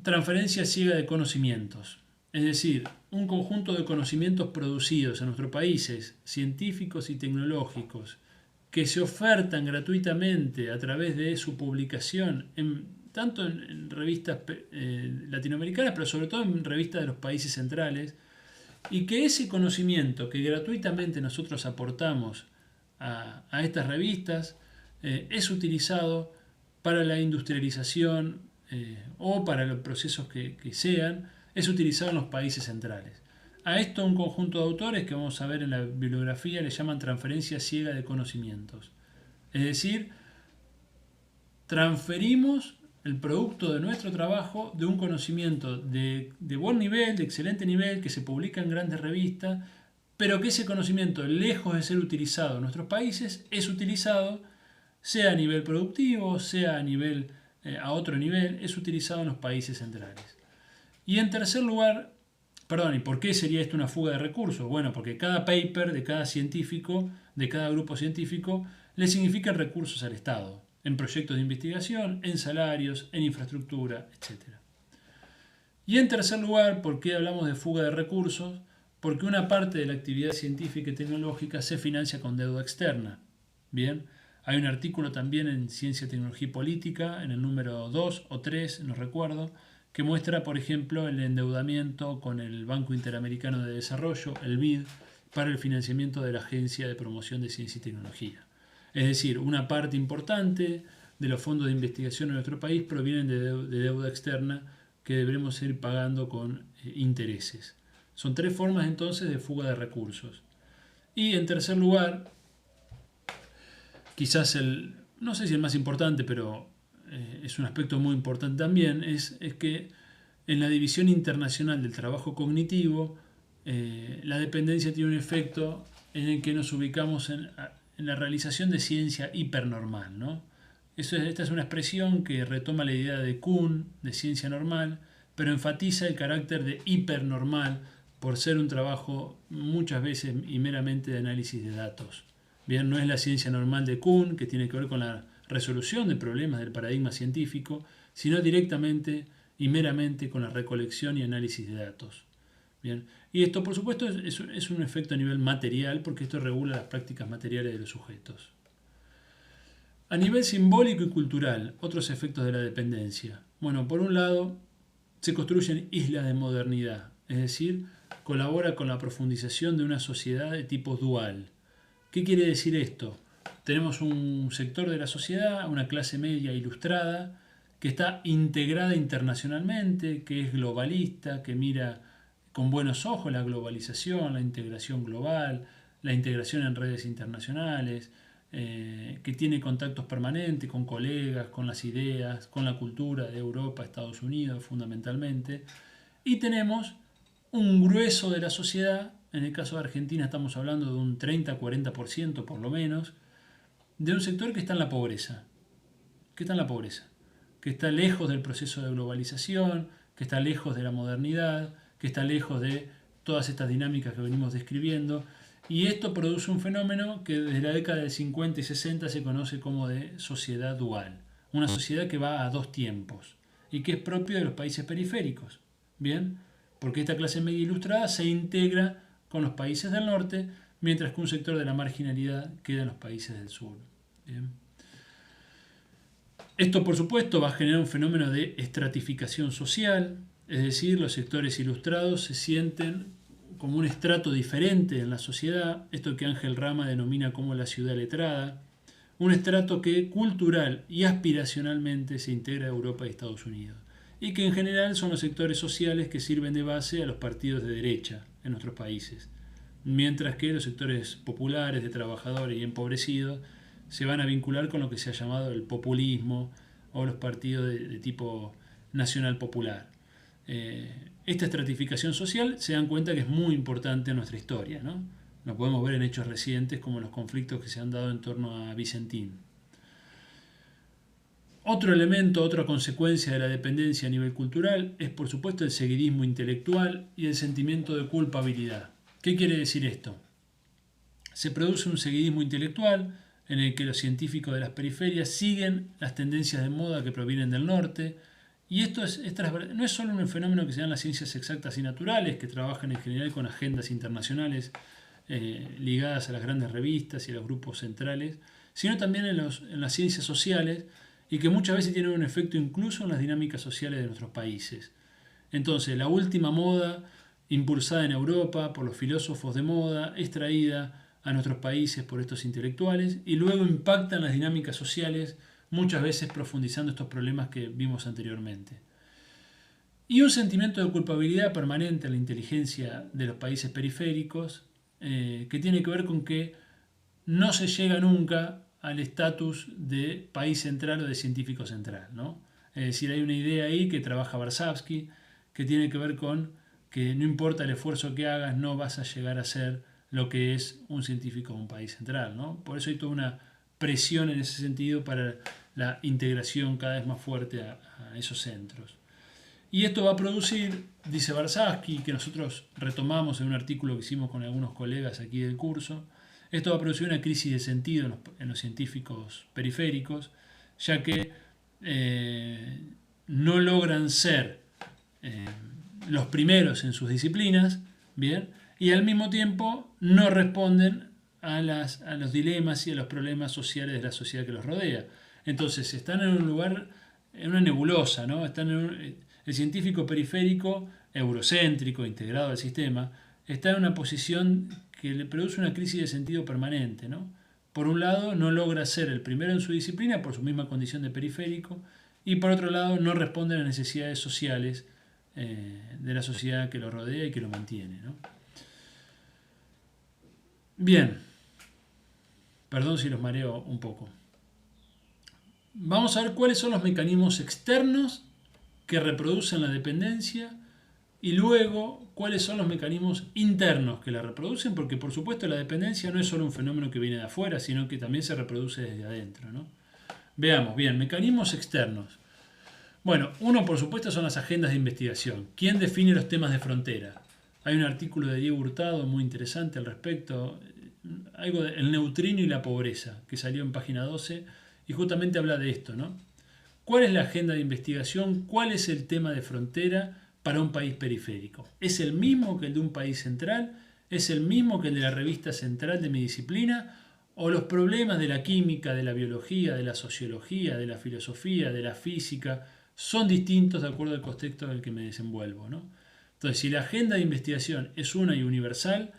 transferencia ciega de conocimientos. Es decir, un conjunto de conocimientos producidos en nuestros países, científicos y tecnológicos, que se ofertan gratuitamente a través de su publicación, tanto en revistas latinoamericanas, pero sobre todo en revistas de los países centrales, y que ese conocimiento que gratuitamente nosotros aportamos a estas revistas es utilizado para la industrialización o para los procesos que sean, es utilizado en los países centrales. A esto un conjunto de autores que vamos a ver en la bibliografía le llaman transferencia ciega de conocimientos. Es decir, transferimos el producto de nuestro trabajo, de un conocimiento de buen nivel, de excelente nivel, que se publica en grandes revistas, pero que ese conocimiento, lejos de ser utilizado en nuestros países, es utilizado, sea a nivel productivo, sea a nivel, a otro nivel, es utilizado en los países centrales. Y en tercer lugar, perdón, ¿y por qué sería esto una fuga de recursos? Bueno, porque cada paper de cada científico, de cada grupo científico, le significa recursos al Estado, en proyectos de investigación, en salarios, en infraestructura, etc. Y en tercer lugar, ¿por qué hablamos de fuga de recursos? Porque una parte de la actividad científica y tecnológica se financia con deuda externa. Bien, hay un artículo también en Ciencia, Tecnología y Política, en el número 2 o 3, no recuerdo, que muestra, por ejemplo, el endeudamiento con el Banco Interamericano de Desarrollo, el BID, para el financiamiento de la Agencia de Promoción de Ciencia y Tecnología. Es decir, una parte importante de los fondos de investigación en nuestro país provienen de deuda externa que deberemos ir pagando con intereses. Son tres formas entonces de fuga de recursos. Y en tercer lugar, quizás no sé si el más importante, pero es un aspecto muy importante también, es que en la división internacional del trabajo cognitivo, la dependencia tiene un efecto en el que nos ubicamos en la realización de ciencia hipernormal, ¿no? Esta es una expresión que retoma la idea de Kuhn, de ciencia normal, pero enfatiza el carácter de hipernormal por ser un trabajo muchas veces y meramente de análisis de datos. Bien, no es la ciencia normal de Kuhn, que tiene que ver con la resolución de problemas del paradigma científico, sino directamente y meramente con la recolección y análisis de datos. Bien, y esto, por supuesto, es un efecto a nivel material, porque esto regula las prácticas materiales de los sujetos. A nivel simbólico y cultural, otros efectos de la dependencia. Bueno, por un lado, se construyen islas de modernidad, es decir, colabora con la profundización de una sociedad de tipo dual. ¿Qué quiere decir esto? Tenemos un sector de la sociedad, una clase media ilustrada, que está integrada internacionalmente, que es globalista, que mira con buenos ojos la globalización, la integración global, la integración en redes internacionales, que tiene contactos permanentes con colegas, con las ideas, con la cultura de Europa, Estados Unidos fundamentalmente. Y tenemos un grueso de la sociedad, en el caso de Argentina estamos hablando de un 30-40% por lo menos, de un sector que está en la pobreza, que está en la pobreza, que está lejos del proceso de globalización, que está lejos de la modernidad, que está lejos de todas estas dinámicas que venimos describiendo. Y esto produce un fenómeno que desde la década del 50 y 60 se conoce como de sociedad dual. Una sociedad que va a dos tiempos y que es propio de los países periféricos. Bien, porque esta clase media ilustrada se integra con los países del norte, mientras que un sector de la marginalidad queda en los países del sur. Bien. Esto, por supuesto, va a generar un fenómeno de estratificación social, es decir, los sectores ilustrados se sienten como un estrato diferente en la sociedad, esto que Ángel Rama denomina como la ciudad letrada, un estrato que cultural y aspiracionalmente se integra a Europa y Estados Unidos, y que en general son los sectores sociales que sirven de base a los partidos de derecha en nuestros países, mientras que los sectores populares, de trabajadores y empobrecidos se van a vincular con lo que se ha llamado el populismo o los partidos de tipo nacional popular. Esta estratificación social se dan cuenta que es muy importante en nuestra historia, ¿no? Lo podemos ver en hechos recientes como los conflictos que se han dado en torno a Vicentín. Otro elemento, otra consecuencia de la dependencia a nivel cultural es por supuesto el seguidismo intelectual y el sentimiento de culpabilidad. ¿Qué quiere decir esto? Se produce un seguidismo intelectual en el que los científicos de las periferias siguen las tendencias de moda que provienen del norte, y esto no es solo un fenómeno que se da en las ciencias exactas y naturales, que trabajan en general con agendas internacionales ligadas a las grandes revistas y a los grupos centrales, sino también en las ciencias sociales, y que muchas veces tienen un efecto incluso en las dinámicas sociales de nuestros países. Entonces, la última moda, impulsada en Europa por los filósofos de moda, es traída a nuestros países por estos intelectuales y luego impactan las dinámicas sociales, muchas veces profundizando estos problemas que vimos anteriormente. Y un sentimiento de culpabilidad permanente en la inteligencia de los países periféricos, que tiene que ver con que no se llega nunca al estatus de país central o de científico central, ¿no? Es decir, hay una idea ahí que trabaja Varsavsky, que tiene que ver con que no importa el esfuerzo que hagas, no vas a llegar a ser lo que es un científico de un país central, ¿no? Por eso hay toda una presión en ese sentido para la integración cada vez más fuerte a esos centros. Y esto va a producir, dice Varsavsky, que nosotros retomamos en un artículo que hicimos con algunos colegas aquí del curso, esto va a producir una crisis de sentido en los científicos periféricos, ya que no logran ser los primeros en sus disciplinas, ¿bien? Y al mismo tiempo no responden a los dilemas y a los problemas sociales de la sociedad que los rodea. Entonces están en un lugar, en una nebulosa, ¿no? El científico periférico, eurocéntrico, integrado al sistema, está en una posición que le produce una crisis de sentido permanente, ¿no? Por un lado, no logra ser el primero en su disciplina por su misma condición de periférico, y por otro lado, no responde a las necesidades sociales de la sociedad que lo rodea y que lo mantiene, ¿no? Bien, perdón si los mareo un poco. Vamos a ver cuáles son los mecanismos externos que reproducen la dependencia y luego cuáles son los mecanismos internos que la reproducen, porque por supuesto la dependencia no es solo un fenómeno que viene de afuera, sino que también se reproduce desde adentro, ¿no? Veamos, bien, mecanismos externos. Bueno, uno por supuesto son las agendas de investigación. ¿Quién define los temas de frontera? Hay un artículo de Diego Hurtado muy interesante al respecto, algo de el neutrino y la pobreza, que salió en página 12 y justamente habla de esto, ¿no? ¿Cuál es la agenda de investigación? ¿Cuál es el tema de frontera para un país periférico? ¿Es el mismo que el de un país central? ¿Es el mismo que el de la revista central de mi disciplina? ¿O los problemas de la química, de la biología, de la sociología, de la filosofía, de la física son distintos de acuerdo al contexto en el que me desenvuelvo, ¿no? Entonces, si la agenda de investigación es una y universal,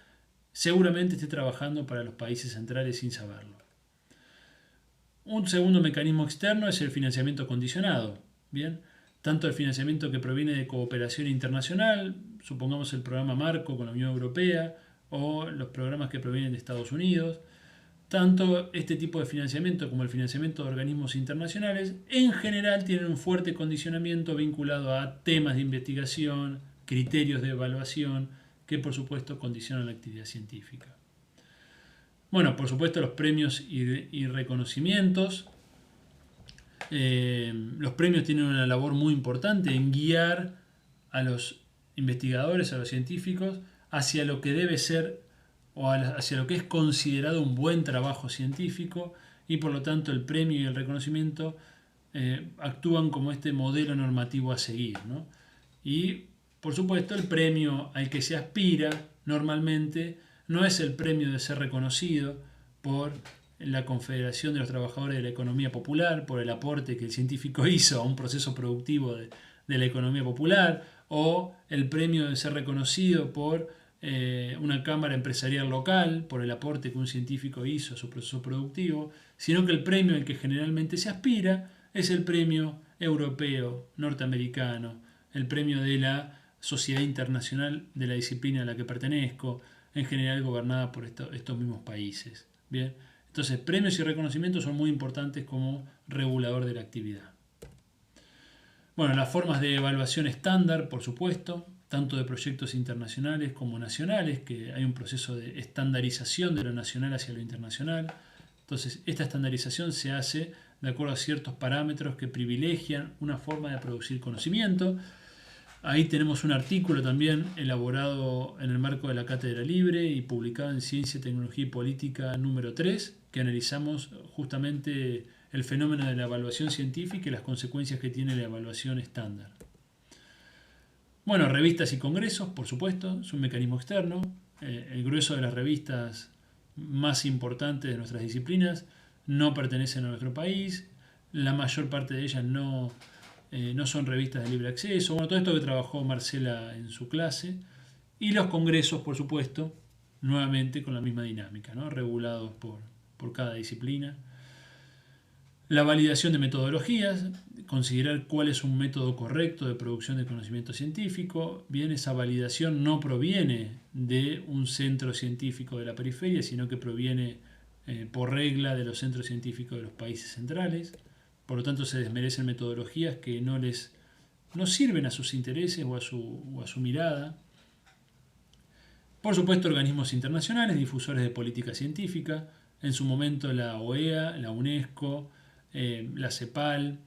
seguramente esté trabajando para los países centrales sin saberlo. Un segundo mecanismo externo es el financiamiento condicionado. Bien, tanto el financiamiento que proviene de cooperación internacional, supongamos el programa Marco con la Unión Europea, o los programas que provienen de Estados Unidos, tanto este tipo de financiamiento como el financiamiento de organismos internacionales en general tienen un fuerte condicionamiento vinculado a temas de investigación, criterios de evaluación, que por supuesto condicionan la actividad científica. Bueno, por supuesto los premios y reconocimientos. Los premios tienen una labor muy importante en guiar a los investigadores, a los científicos, hacia lo que debe ser o hacia lo que es considerado un buen trabajo científico, y por lo tanto el premio y el reconocimiento actúan como este modelo normativo a seguir, ¿no? Y por supuesto el premio al que se aspira normalmente no es el premio de ser reconocido por la Confederación de los Trabajadores de la Economía Popular, por el aporte que el científico hizo a un proceso productivo de la economía popular, o el premio de ser reconocido por una cámara empresarial local, por el aporte que un científico hizo a su proceso productivo, sino que el premio al que generalmente se aspira es el premio europeo, norteamericano, el premio de la Sociedad Internacional de la disciplina a la que pertenezco, en general gobernada por estos mismos países. Bien, entonces premios y reconocimientos son muy importantes como regulador de la actividad. Bueno, las formas de evaluación estándar, por supuesto, tanto de proyectos internacionales como nacionales, que hay un proceso de estandarización de lo nacional hacia lo internacional. Entonces, esta estandarización se hace de acuerdo a ciertos parámetros que privilegian una forma de producir conocimiento. Ahí tenemos un artículo también elaborado en el marco de la Cátedra Libre y publicado en Ciencia, Tecnología y Política número 3, que analizamos justamente el fenómeno de la evaluación científica y las consecuencias que tiene la evaluación estándar. Bueno, revistas y congresos, por supuesto, es un mecanismo externo. El grueso de las revistas más importantes de nuestras disciplinas no pertenecen a nuestro país. La mayor parte de ellas no son revistas de libre acceso. Bueno, todo esto que trabajó Marcela en su clase. Y los congresos, por supuesto, nuevamente con la misma dinámica, ¿no? Regulados por cada disciplina. La validación de metodologías, considerar cuál es un método correcto de producción de conocimiento científico. Bien, esa validación no proviene de un centro científico de la periferia, sino que proviene por regla de los centros científicos de los países centrales. Por lo tanto, se desmerecen metodologías que no sirven a sus intereses o a su mirada. Por supuesto, organismos internacionales, difusores de política científica, en su momento la OEA, la UNESCO, la CEPAL,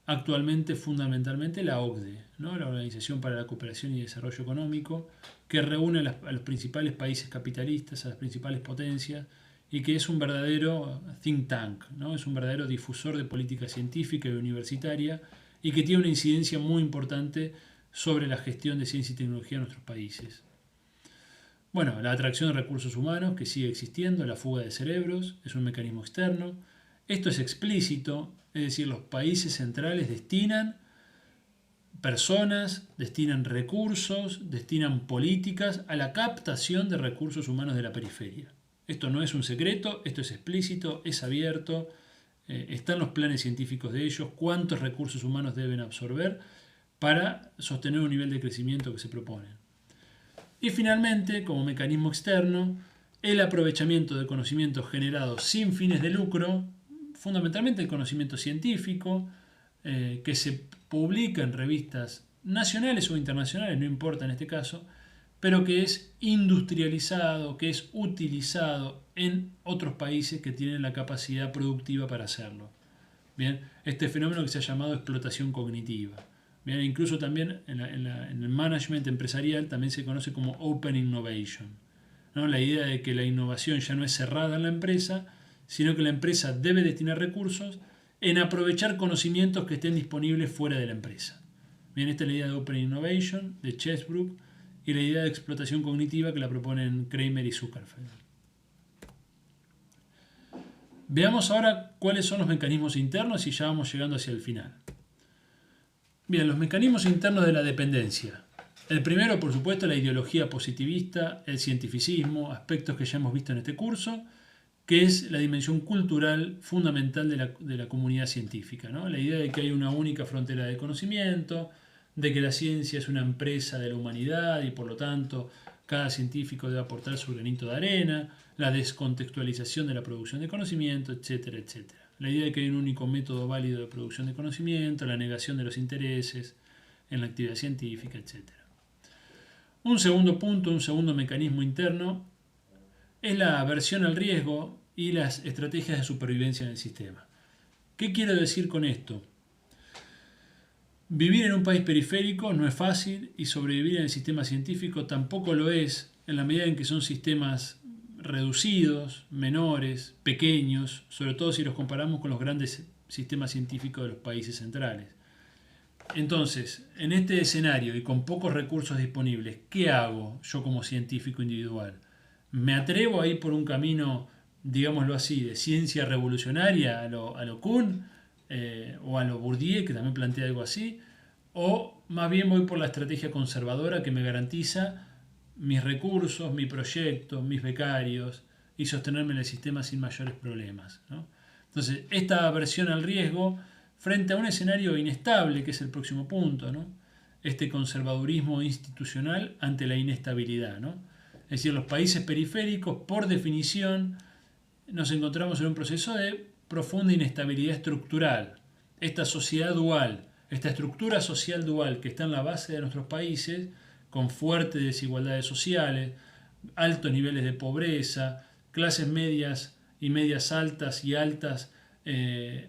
actualmente fundamentalmente la OCDE, ¿no? La Organización para la Cooperación y Desarrollo Económico, que reúne a los principales países capitalistas, a las principales potencias, y que es un verdadero think tank, ¿no? Es un verdadero difusor de política científica y universitaria, y que tiene una incidencia muy importante sobre la gestión de ciencia y tecnología en nuestros países. Bueno, la atracción de recursos humanos, que sigue existiendo, la fuga de cerebros, es un mecanismo externo. Esto es explícito, es decir, los países centrales destinan personas, destinan recursos, destinan políticas a la captación de recursos humanos de la periferia. Esto no es un secreto, esto es explícito, es abierto, están los planes científicos de ellos, cuántos recursos humanos deben absorber para sostener un nivel de crecimiento que se proponen. Y finalmente, como mecanismo externo, el aprovechamiento de conocimientos generados sin fines de lucro, fundamentalmente el conocimiento científico, que se publica en revistas nacionales o internacionales, no importa en este caso, pero que es industrializado, que es utilizado en otros países que tienen la capacidad productiva para hacerlo. Bien, este fenómeno que se ha llamado explotación cognitiva. Bien, incluso también en el management empresarial también se conoce como Open Innovation, ¿no? La idea de que la innovación ya no es cerrada en la empresa, sino que la empresa debe destinar recursos en aprovechar conocimientos que estén disponibles fuera de la empresa. Bien, esta es la idea de Open Innovation, de Chesbrough, y la idea de explotación cognitiva que la proponen Kramer y Zuckerberg. Veamos ahora cuáles son los mecanismos internos y ya vamos llegando hacia el final. Bien, los mecanismos internos de la dependencia. El primero, por supuesto, la ideología positivista, el cientificismo, aspectos que ya hemos visto en este curso, que es la dimensión cultural fundamental de la comunidad científica, ¿no? La idea de que hay una única frontera de conocimiento, de que la ciencia es una empresa de la humanidad y por lo tanto cada científico debe aportar su granito de arena, la descontextualización de la producción de conocimiento, etcétera, etcétera. La idea de que hay un único método válido de producción de conocimiento, la negación de los intereses en la actividad científica, etcétera. Un segundo punto, un segundo mecanismo interno, es la aversión al riesgo y las estrategias de supervivencia en el sistema. ¿Qué quiero decir con esto? Vivir en un país periférico no es fácil y sobrevivir en el sistema científico tampoco lo es, en la medida en que son sistemas reducidos, menores, pequeños, sobre todo si los comparamos con los grandes sistemas científicos de los países centrales. Entonces, en este escenario y con pocos recursos disponibles, ¿qué hago yo como científico individual? ¿Me atrevo a ir por un camino, digámoslo así, de ciencia revolucionaria a lo Kuhn o a lo Bourdieu, que también plantea algo así? ¿O más bien voy por la estrategia conservadora que me garantiza mis recursos, mi proyecto, mis becarios y sostenerme en el sistema sin mayores problemas, ¿no? Entonces, esta aversión al riesgo frente a un escenario inestable, que es el próximo punto, ¿no? Este conservadurismo institucional ante la inestabilidad, ¿no? Es decir, los países periféricos, por definición, nos encontramos en un proceso de profunda inestabilidad estructural. Esta sociedad dual, esta estructura social dual que está en la base de nuestros países, con fuertes desigualdades sociales, altos niveles de pobreza, clases medias y medias altas y altas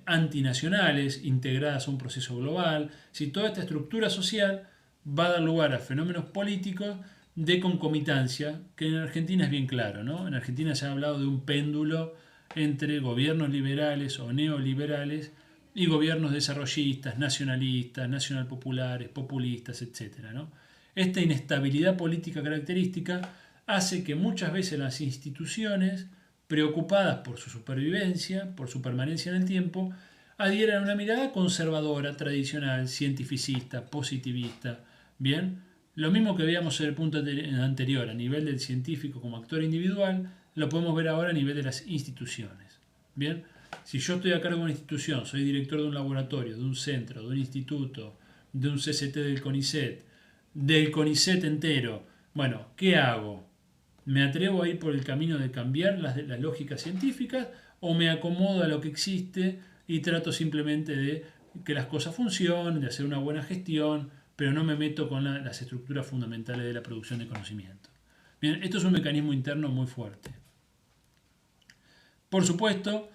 antinacionales integradas a un proceso global. Si toda esta estructura social va a dar lugar a fenómenos políticos de concomitancia, que en Argentina es bien claro, ¿no? En Argentina se ha hablado de un péndulo entre gobiernos liberales o neoliberales y gobiernos desarrollistas, nacionalistas, nacionalpopulares, populistas, etc., ¿no? Esta inestabilidad política característica hace que muchas veces las instituciones, preocupadas por su supervivencia, por su permanencia en el tiempo, adhieran a una mirada conservadora, tradicional, cientificista, positivista. Bien, lo mismo que veíamos en el punto anterior, a nivel del científico como actor individual, lo podemos ver ahora a nivel de las instituciones. Bien, si yo estoy a cargo de una institución, soy director de un laboratorio, de un centro, de un instituto, de un CCT del CONICET entero, bueno, ¿qué hago? ¿Me atrevo a ir por el camino de cambiar las lógicas científicas o me acomodo a lo que existe y trato simplemente de que las cosas funcionen, de hacer una buena gestión, pero no me meto con las estructuras fundamentales de la producción de conocimiento. Bien, esto es un mecanismo interno muy fuerte. Por supuesto,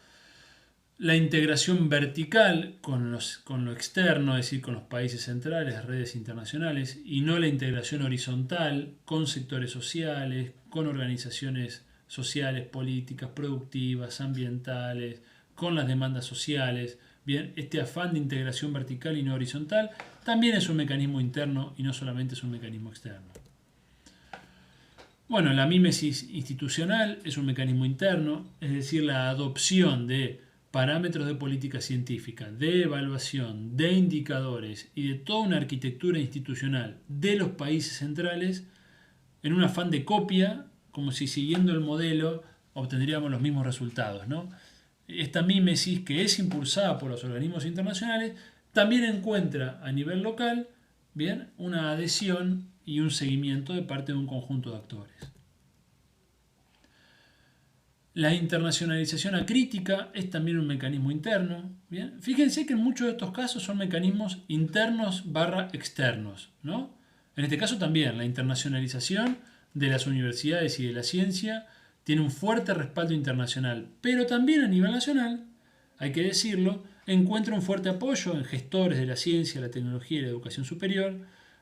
la integración vertical con lo externo, es decir, con los países centrales, las redes internacionales, y no la integración horizontal con sectores sociales, con organizaciones sociales, políticas, productivas, ambientales, con las demandas sociales. Bien, este afán de integración vertical y no horizontal también es un mecanismo interno y no solamente es un mecanismo externo. Bueno, la mímesis institucional es un mecanismo interno, es decir, la adopción de parámetros de política científica, de evaluación, de indicadores y de toda una arquitectura institucional de los países centrales en un afán de copia, como si siguiendo el modelo obtendríamos los mismos resultados, ¿no? Esta mímesis, que es impulsada por los organismos internacionales, también encuentra a nivel local, bien, una adhesión y un seguimiento de parte de un conjunto de actores. La internacionalización acrítica es también un mecanismo interno. ¿Bien? Fíjense que en muchos de estos casos son mecanismos internos / externos, ¿no? En este caso también la internacionalización de las universidades y de la ciencia tiene un fuerte respaldo internacional, pero también a nivel nacional, hay que decirlo, encuentra un fuerte apoyo en gestores de la ciencia, la tecnología y la educación superior,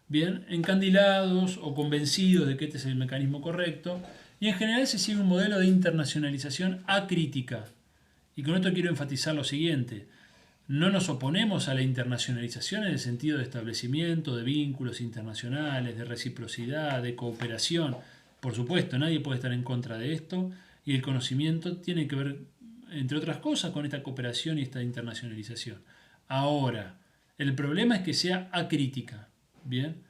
bien, encandilados o convencidos de que este es el mecanismo correcto, y en general se sigue un modelo de internacionalización acrítica. Y con esto quiero enfatizar lo siguiente: no nos oponemos a la internacionalización en el sentido de establecimiento de vínculos internacionales, de reciprocidad, de cooperación. Por supuesto, nadie puede estar en contra de esto, y el conocimiento tiene que ver, entre otras cosas, con esta cooperación y esta internacionalización. Ahora, el problema es que sea acrítica. Bien,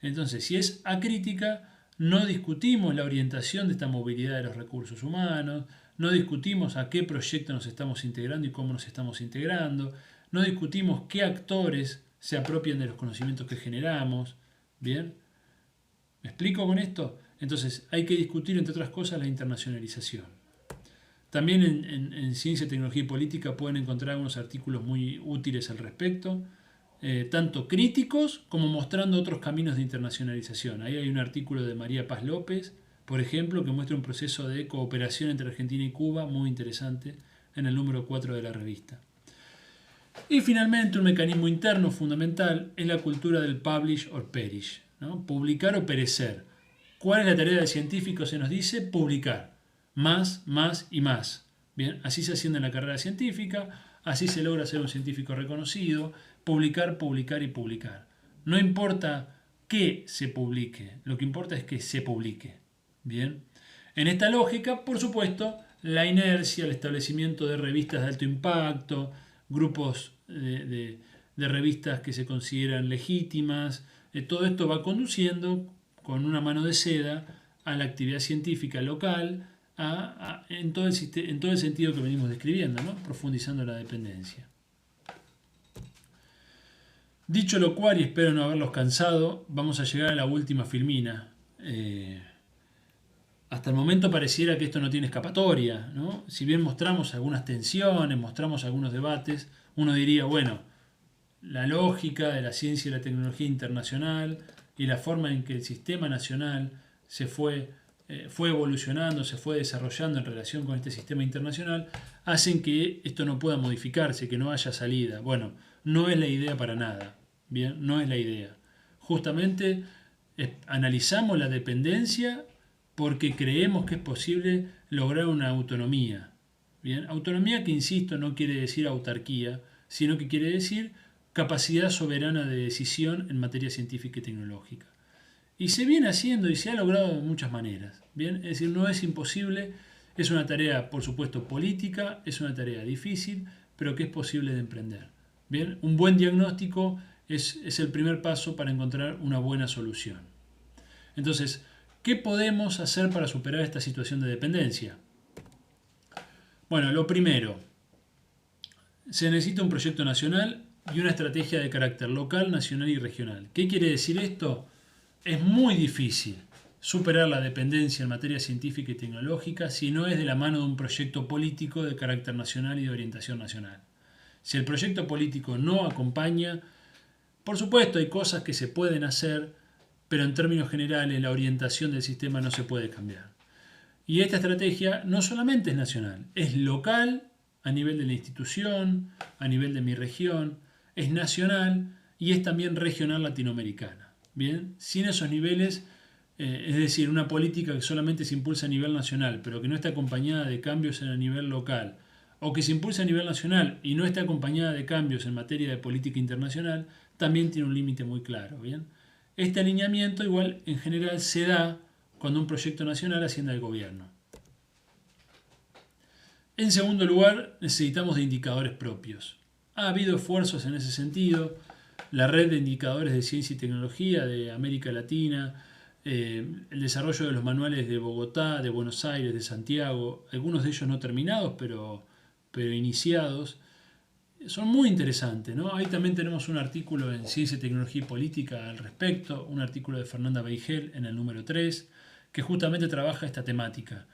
entonces, si es acrítica, no discutimos la orientación de esta movilidad de los recursos humanos, no discutimos a qué proyecto nos estamos integrando y cómo nos estamos integrando, no discutimos qué actores se apropian de los conocimientos que generamos. ¿Bien? ¿Me explico con esto? Entonces, hay que discutir, entre otras cosas, la internacionalización. También en Ciencia, Tecnología y Política pueden encontrar unos artículos muy útiles al respecto, tanto críticos como mostrando otros caminos de internacionalización. Ahí hay un artículo de María Paz López, por ejemplo, que muestra un proceso de cooperación entre Argentina y Cuba muy interesante en el número 4 de la revista. Y finalmente, un mecanismo interno fundamental es la cultura del publish or perish, ¿no? Publicar o perecer. ¿Cuál es la tarea del científico? Se nos dice publicar. Más, más y más. Bien, así se asciende en la carrera científica, así se logra ser un científico reconocido: publicar, publicar y publicar. No importa qué se publique, lo que importa es que se publique. Bien, en esta lógica, por supuesto, la inercia, el establecimiento de revistas de alto impacto, grupos de revistas que se consideran legítimas, todo esto va conduciendo con una mano de seda a la actividad científica local, en todo el sentido que venimos describiendo, ¿no? Profundizando la dependencia. Dicho lo cual, y espero no haberlos cansado, vamos a llegar a la última filmina. Hasta el momento pareciera que esto no tiene escapatoria, ¿no? Si bien mostramos algunas tensiones, mostramos algunos debates, uno diría, bueno, la lógica de la ciencia y la tecnología internacional y la forma en que el sistema nacional fue evolucionando, se fue desarrollando en relación con este sistema internacional, hacen que esto no pueda modificarse, que no haya salida. Bueno, no es la idea para nada. Bien, no es la idea. Justamente analizamos la dependencia porque creemos que es posible lograr una autonomía. Bien, autonomía que, insisto, no quiere decir autarquía, sino que quiere decir capacidad soberana de decisión en materia científica y tecnológica. Y se viene haciendo y se ha logrado de muchas maneras. Bien, es decir, no es imposible, es una tarea, por supuesto, política, es una tarea difícil, pero que es posible de emprender. Bien, un buen diagnóstico es el primer paso para encontrar una buena solución. Entonces, ¿qué podemos hacer para superar esta situación de dependencia? Bueno, lo primero, se necesita un proyecto nacional y una estrategia de carácter local, nacional y regional. ¿Qué quiere decir esto? Es muy difícil superar la dependencia en materia científica y tecnológica si no es de la mano de un proyecto político de carácter nacional y de orientación nacional. Si el proyecto político no acompaña, por supuesto hay cosas que se pueden hacer, pero en términos generales la orientación del sistema no se puede cambiar. Y esta estrategia no solamente es nacional, es local a nivel de la institución, a nivel de mi región, es nacional y es también regional latinoamericana. Bien, sin esos niveles, es decir, una política que solamente se impulsa a nivel nacional, pero que no está acompañada de cambios en el nivel local, o que se impulsa a nivel nacional y no está acompañada de cambios en materia de política internacional, también tiene un límite muy claro. Bien, este alineamiento igual en general se da cuando un proyecto nacional asciende al gobierno. En segundo lugar, necesitamos de indicadores propios. Ha habido esfuerzos en ese sentido. La red de indicadores de ciencia y tecnología de América Latina, el desarrollo de los manuales de Bogotá, de Buenos Aires, de Santiago, algunos de ellos no terminados, pero iniciados, son muy interesantes, ¿no? Ahí también tenemos un artículo en Ciencia, Tecnología y Política al respecto, un artículo de Fernanda Beigel en el número 3, que justamente trabaja esta temática.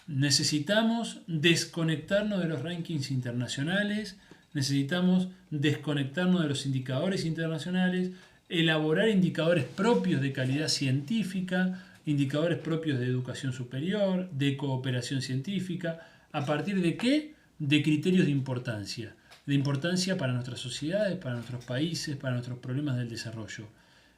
Necesitamos desconectarnos de los rankings internacionales, necesitamos desconectarnos de los indicadores internacionales, elaborar indicadores propios de calidad científica, indicadores propios de educación superior, de cooperación científica, ¿a partir de qué? De criterios de importancia para nuestras sociedades, para nuestros países, para nuestros problemas del desarrollo.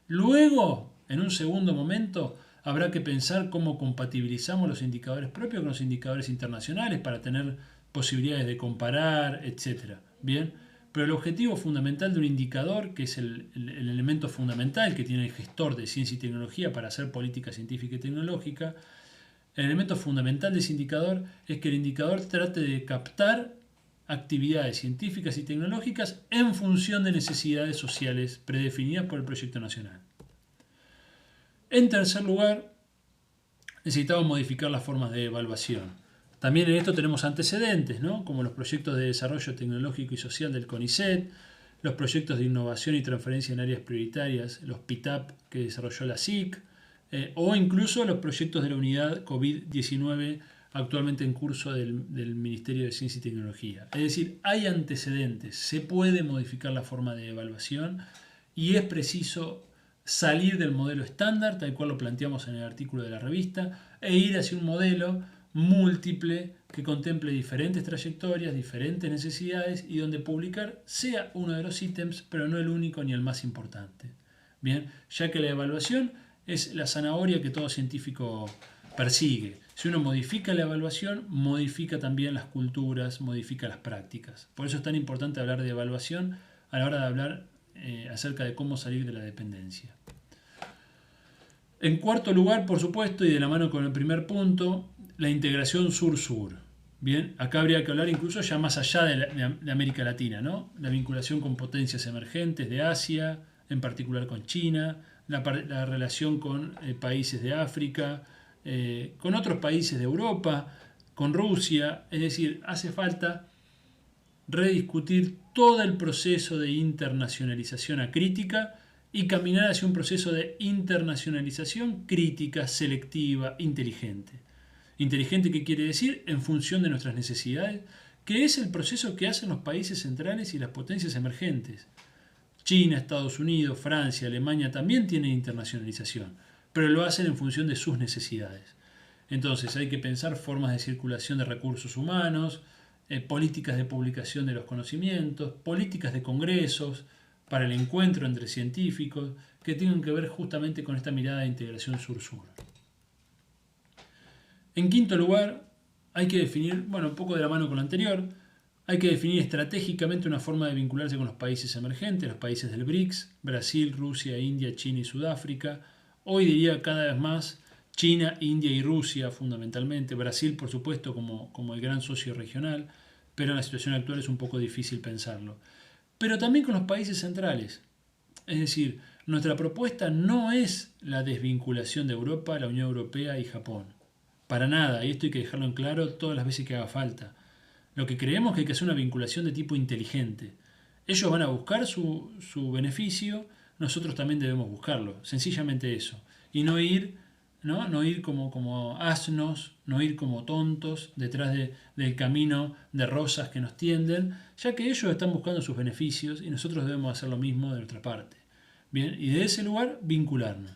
Luego, en un segundo momento, habrá que pensar cómo compatibilizamos los indicadores propios con los indicadores internacionales para tener posibilidades de comparar, etc. Bien, pero el objetivo fundamental de un indicador, que es el elemento fundamental que tiene el gestor de ciencia y tecnología para hacer política científica y tecnológica, el elemento fundamental de ese indicador es que el indicador trate de captar actividades científicas y tecnológicas en función de necesidades sociales predefinidas por el proyecto nacional. En tercer lugar, necesitamos modificar las formas de evaluación. También en esto tenemos antecedentes, ¿no? Como los proyectos de desarrollo tecnológico y social del CONICET, los proyectos de innovación y transferencia en áreas prioritarias, los PITAP que desarrolló la SIC, o incluso los proyectos de la unidad COVID-19 actualmente en curso del Ministerio de Ciencia y Tecnología. Es decir, hay antecedentes, se puede modificar la forma de evaluación y es preciso salir del modelo estándar, tal cual lo planteamos en el artículo de la revista, e ir hacia un modelo múltiple que contemple diferentes trayectorias, diferentes necesidades y donde publicar sea uno de los ítems, pero no el único ni el más importante. Bien, ya que la evaluación es la zanahoria que todo científico persigue. Si uno modifica la evaluación, modifica también las culturas, modifica las prácticas. Por eso es tan importante hablar de evaluación a la hora de hablar acerca de cómo salir de la dependencia. En cuarto lugar, por supuesto, y de la mano con el primer punto, la integración sur-sur. Bien, acá habría que hablar incluso ya más allá de América Latina, ¿no? La vinculación con potencias emergentes de Asia, en particular con China, la relación con países de África, con otros países de Europa, con Rusia. Es decir, hace falta rediscutir todo el proceso de internacionalización acrítica y caminar hacia un proceso de internacionalización crítica, selectiva, inteligente. Inteligente, ¿qué quiere decir? En función de nuestras necesidades, que es el proceso que hacen los países centrales y las potencias emergentes. China, Estados Unidos, Francia, Alemania también tienen internacionalización, pero lo hacen en función de sus necesidades. Entonces hay que pensar formas de circulación de recursos humanos, políticas de publicación de los conocimientos, políticas de congresos para el encuentro entre científicos que tengan que ver justamente con esta mirada de integración sur-sur. En quinto lugar, hay que definir, un poco de la mano con lo anterior, hay que definir estratégicamente una forma de vincularse con los países emergentes, los países del BRICS, Brasil, Rusia, India, China y Sudáfrica. Hoy diría cada vez más China, India y Rusia fundamentalmente, Brasil por supuesto como el gran socio regional, pero en la situación actual es un poco difícil pensarlo. Pero también con los países centrales. Es decir, nuestra propuesta no es la desvinculación de Europa, la Unión Europea y Japón. Para nada, y esto hay que dejarlo en claro todas las veces que haga falta. Lo que creemos es que hay que hacer una vinculación de tipo inteligente. Ellos van a buscar su beneficio, nosotros también debemos buscarlo. Sencillamente eso. Y no ir no ir como asnos, no ir como tontos detrás del camino de rosas que nos tienden, ya que ellos están buscando sus beneficios y nosotros debemos hacer lo mismo de nuestra parte. Bien, y de ese lugar vincularnos.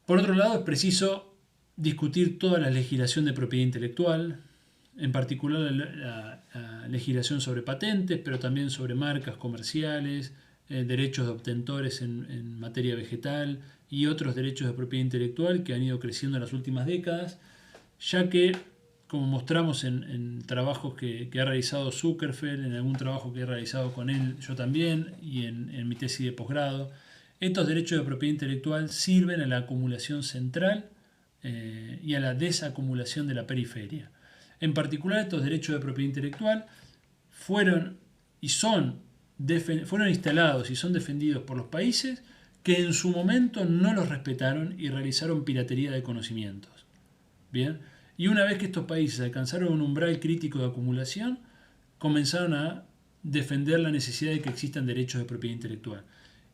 Por otro lado, es preciso discutir toda la legislación de propiedad intelectual, en particular la legislación sobre patentes, pero también sobre marcas comerciales, derechos de obtentores en materia vegetal y otros derechos de propiedad intelectual que han ido creciendo en las últimas décadas, ya que, como mostramos en trabajos que ha realizado Zuckerfeld, en algún trabajo que he realizado con él yo también y en mi tesis de posgrado, estos derechos de propiedad intelectual sirven a la acumulación central y a la desacumulación de la periferia. En particular, estos derechos de propiedad intelectual fueron instalados y son defendidos por los países que en su momento no los respetaron y realizaron piratería de conocimientos. Bien, y una vez que estos países alcanzaron un umbral crítico de acumulación, comenzaron a defender la necesidad de que existan derechos de propiedad intelectual.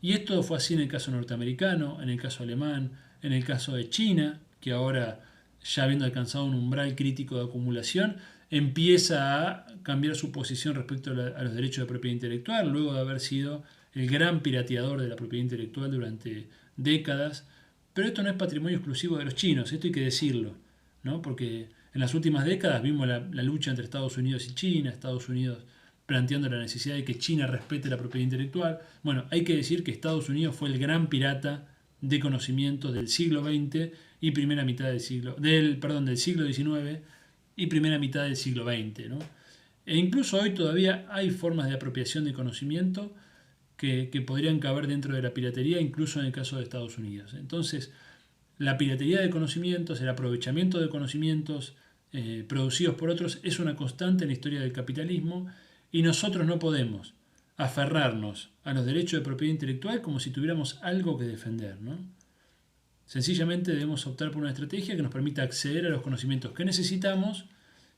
Y esto fue así en el caso norteamericano, en el caso alemán, en el caso de China, que ahora, ya habiendo alcanzado un umbral crítico de acumulación, empieza a cambiar su posición respecto a los derechos de propiedad intelectual, luego de haber sido el gran pirateador de la propiedad intelectual durante décadas. Pero esto no es patrimonio exclusivo de los chinos, esto hay que decirlo, ¿no? Porque en las últimas décadas vimos la lucha entre Estados Unidos y China, Estados Unidos planteando la necesidad de que China respete la propiedad intelectual. Bueno, hay que decir que Estados Unidos fue el gran pirata de conocimientos del siglo XX y primera mitad del siglo XIX y primera mitad del siglo XX, ¿no? E incluso hoy todavía hay formas de apropiación de conocimiento que podrían caber dentro de la piratería, incluso en el caso de Estados Unidos. Entonces, la piratería de conocimientos, el aprovechamiento de conocimientos producidos por otros es una constante en la historia del capitalismo y nosotros no podemos aferrarnos a los derechos de propiedad intelectual como si tuviéramos algo que defender, ¿no? Sencillamente debemos optar por una estrategia que nos permita acceder a los conocimientos que necesitamos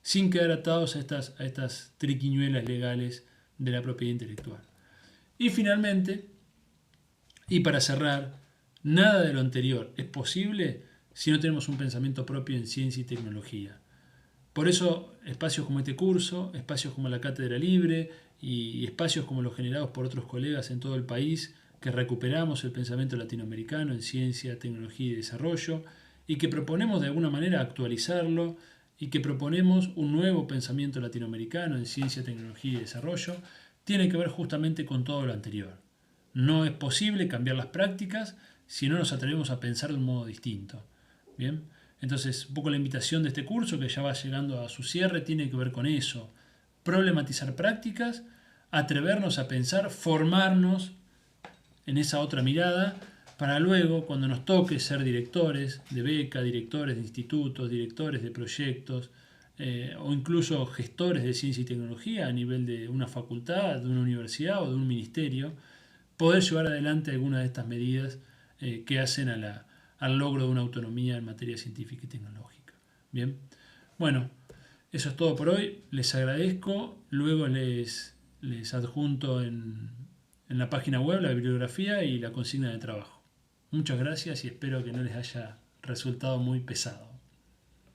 sin quedar atados a estas triquiñuelas legales de la propiedad intelectual. Y finalmente, y para cerrar, nada de lo anterior es posible si no tenemos un pensamiento propio en ciencia y tecnología. Por eso, espacios como este curso, espacios como la Cátedra Libre y espacios como los generados por otros colegas en todo el país, que recuperamos el pensamiento latinoamericano en ciencia, tecnología y desarrollo, y que proponemos de alguna manera actualizarlo, y que proponemos un nuevo pensamiento latinoamericano en ciencia, tecnología y desarrollo, tiene que ver justamente con todo lo anterior. No es posible cambiar las prácticas si no nos atrevemos a pensar de un modo distinto. Bien, entonces un poco la invitación de este curso, que ya va llegando a su cierre, tiene que ver con eso. Problematizar prácticas, atrevernos a pensar, formarnos en esa otra mirada, para luego, cuando nos toque ser directores de beca, directores de institutos, directores de proyectos, o incluso gestores de ciencia y tecnología a nivel de una facultad, de una universidad o de un ministerio, poder llevar adelante algunas de estas medidas que hacen al logro de una autonomía en materia científica y tecnológica. Bien, bueno, eso es todo por hoy. Les agradezco. Luego les adjunto en la página web la bibliografía y la consigna de trabajo. Muchas gracias y espero que no les haya resultado muy pesado.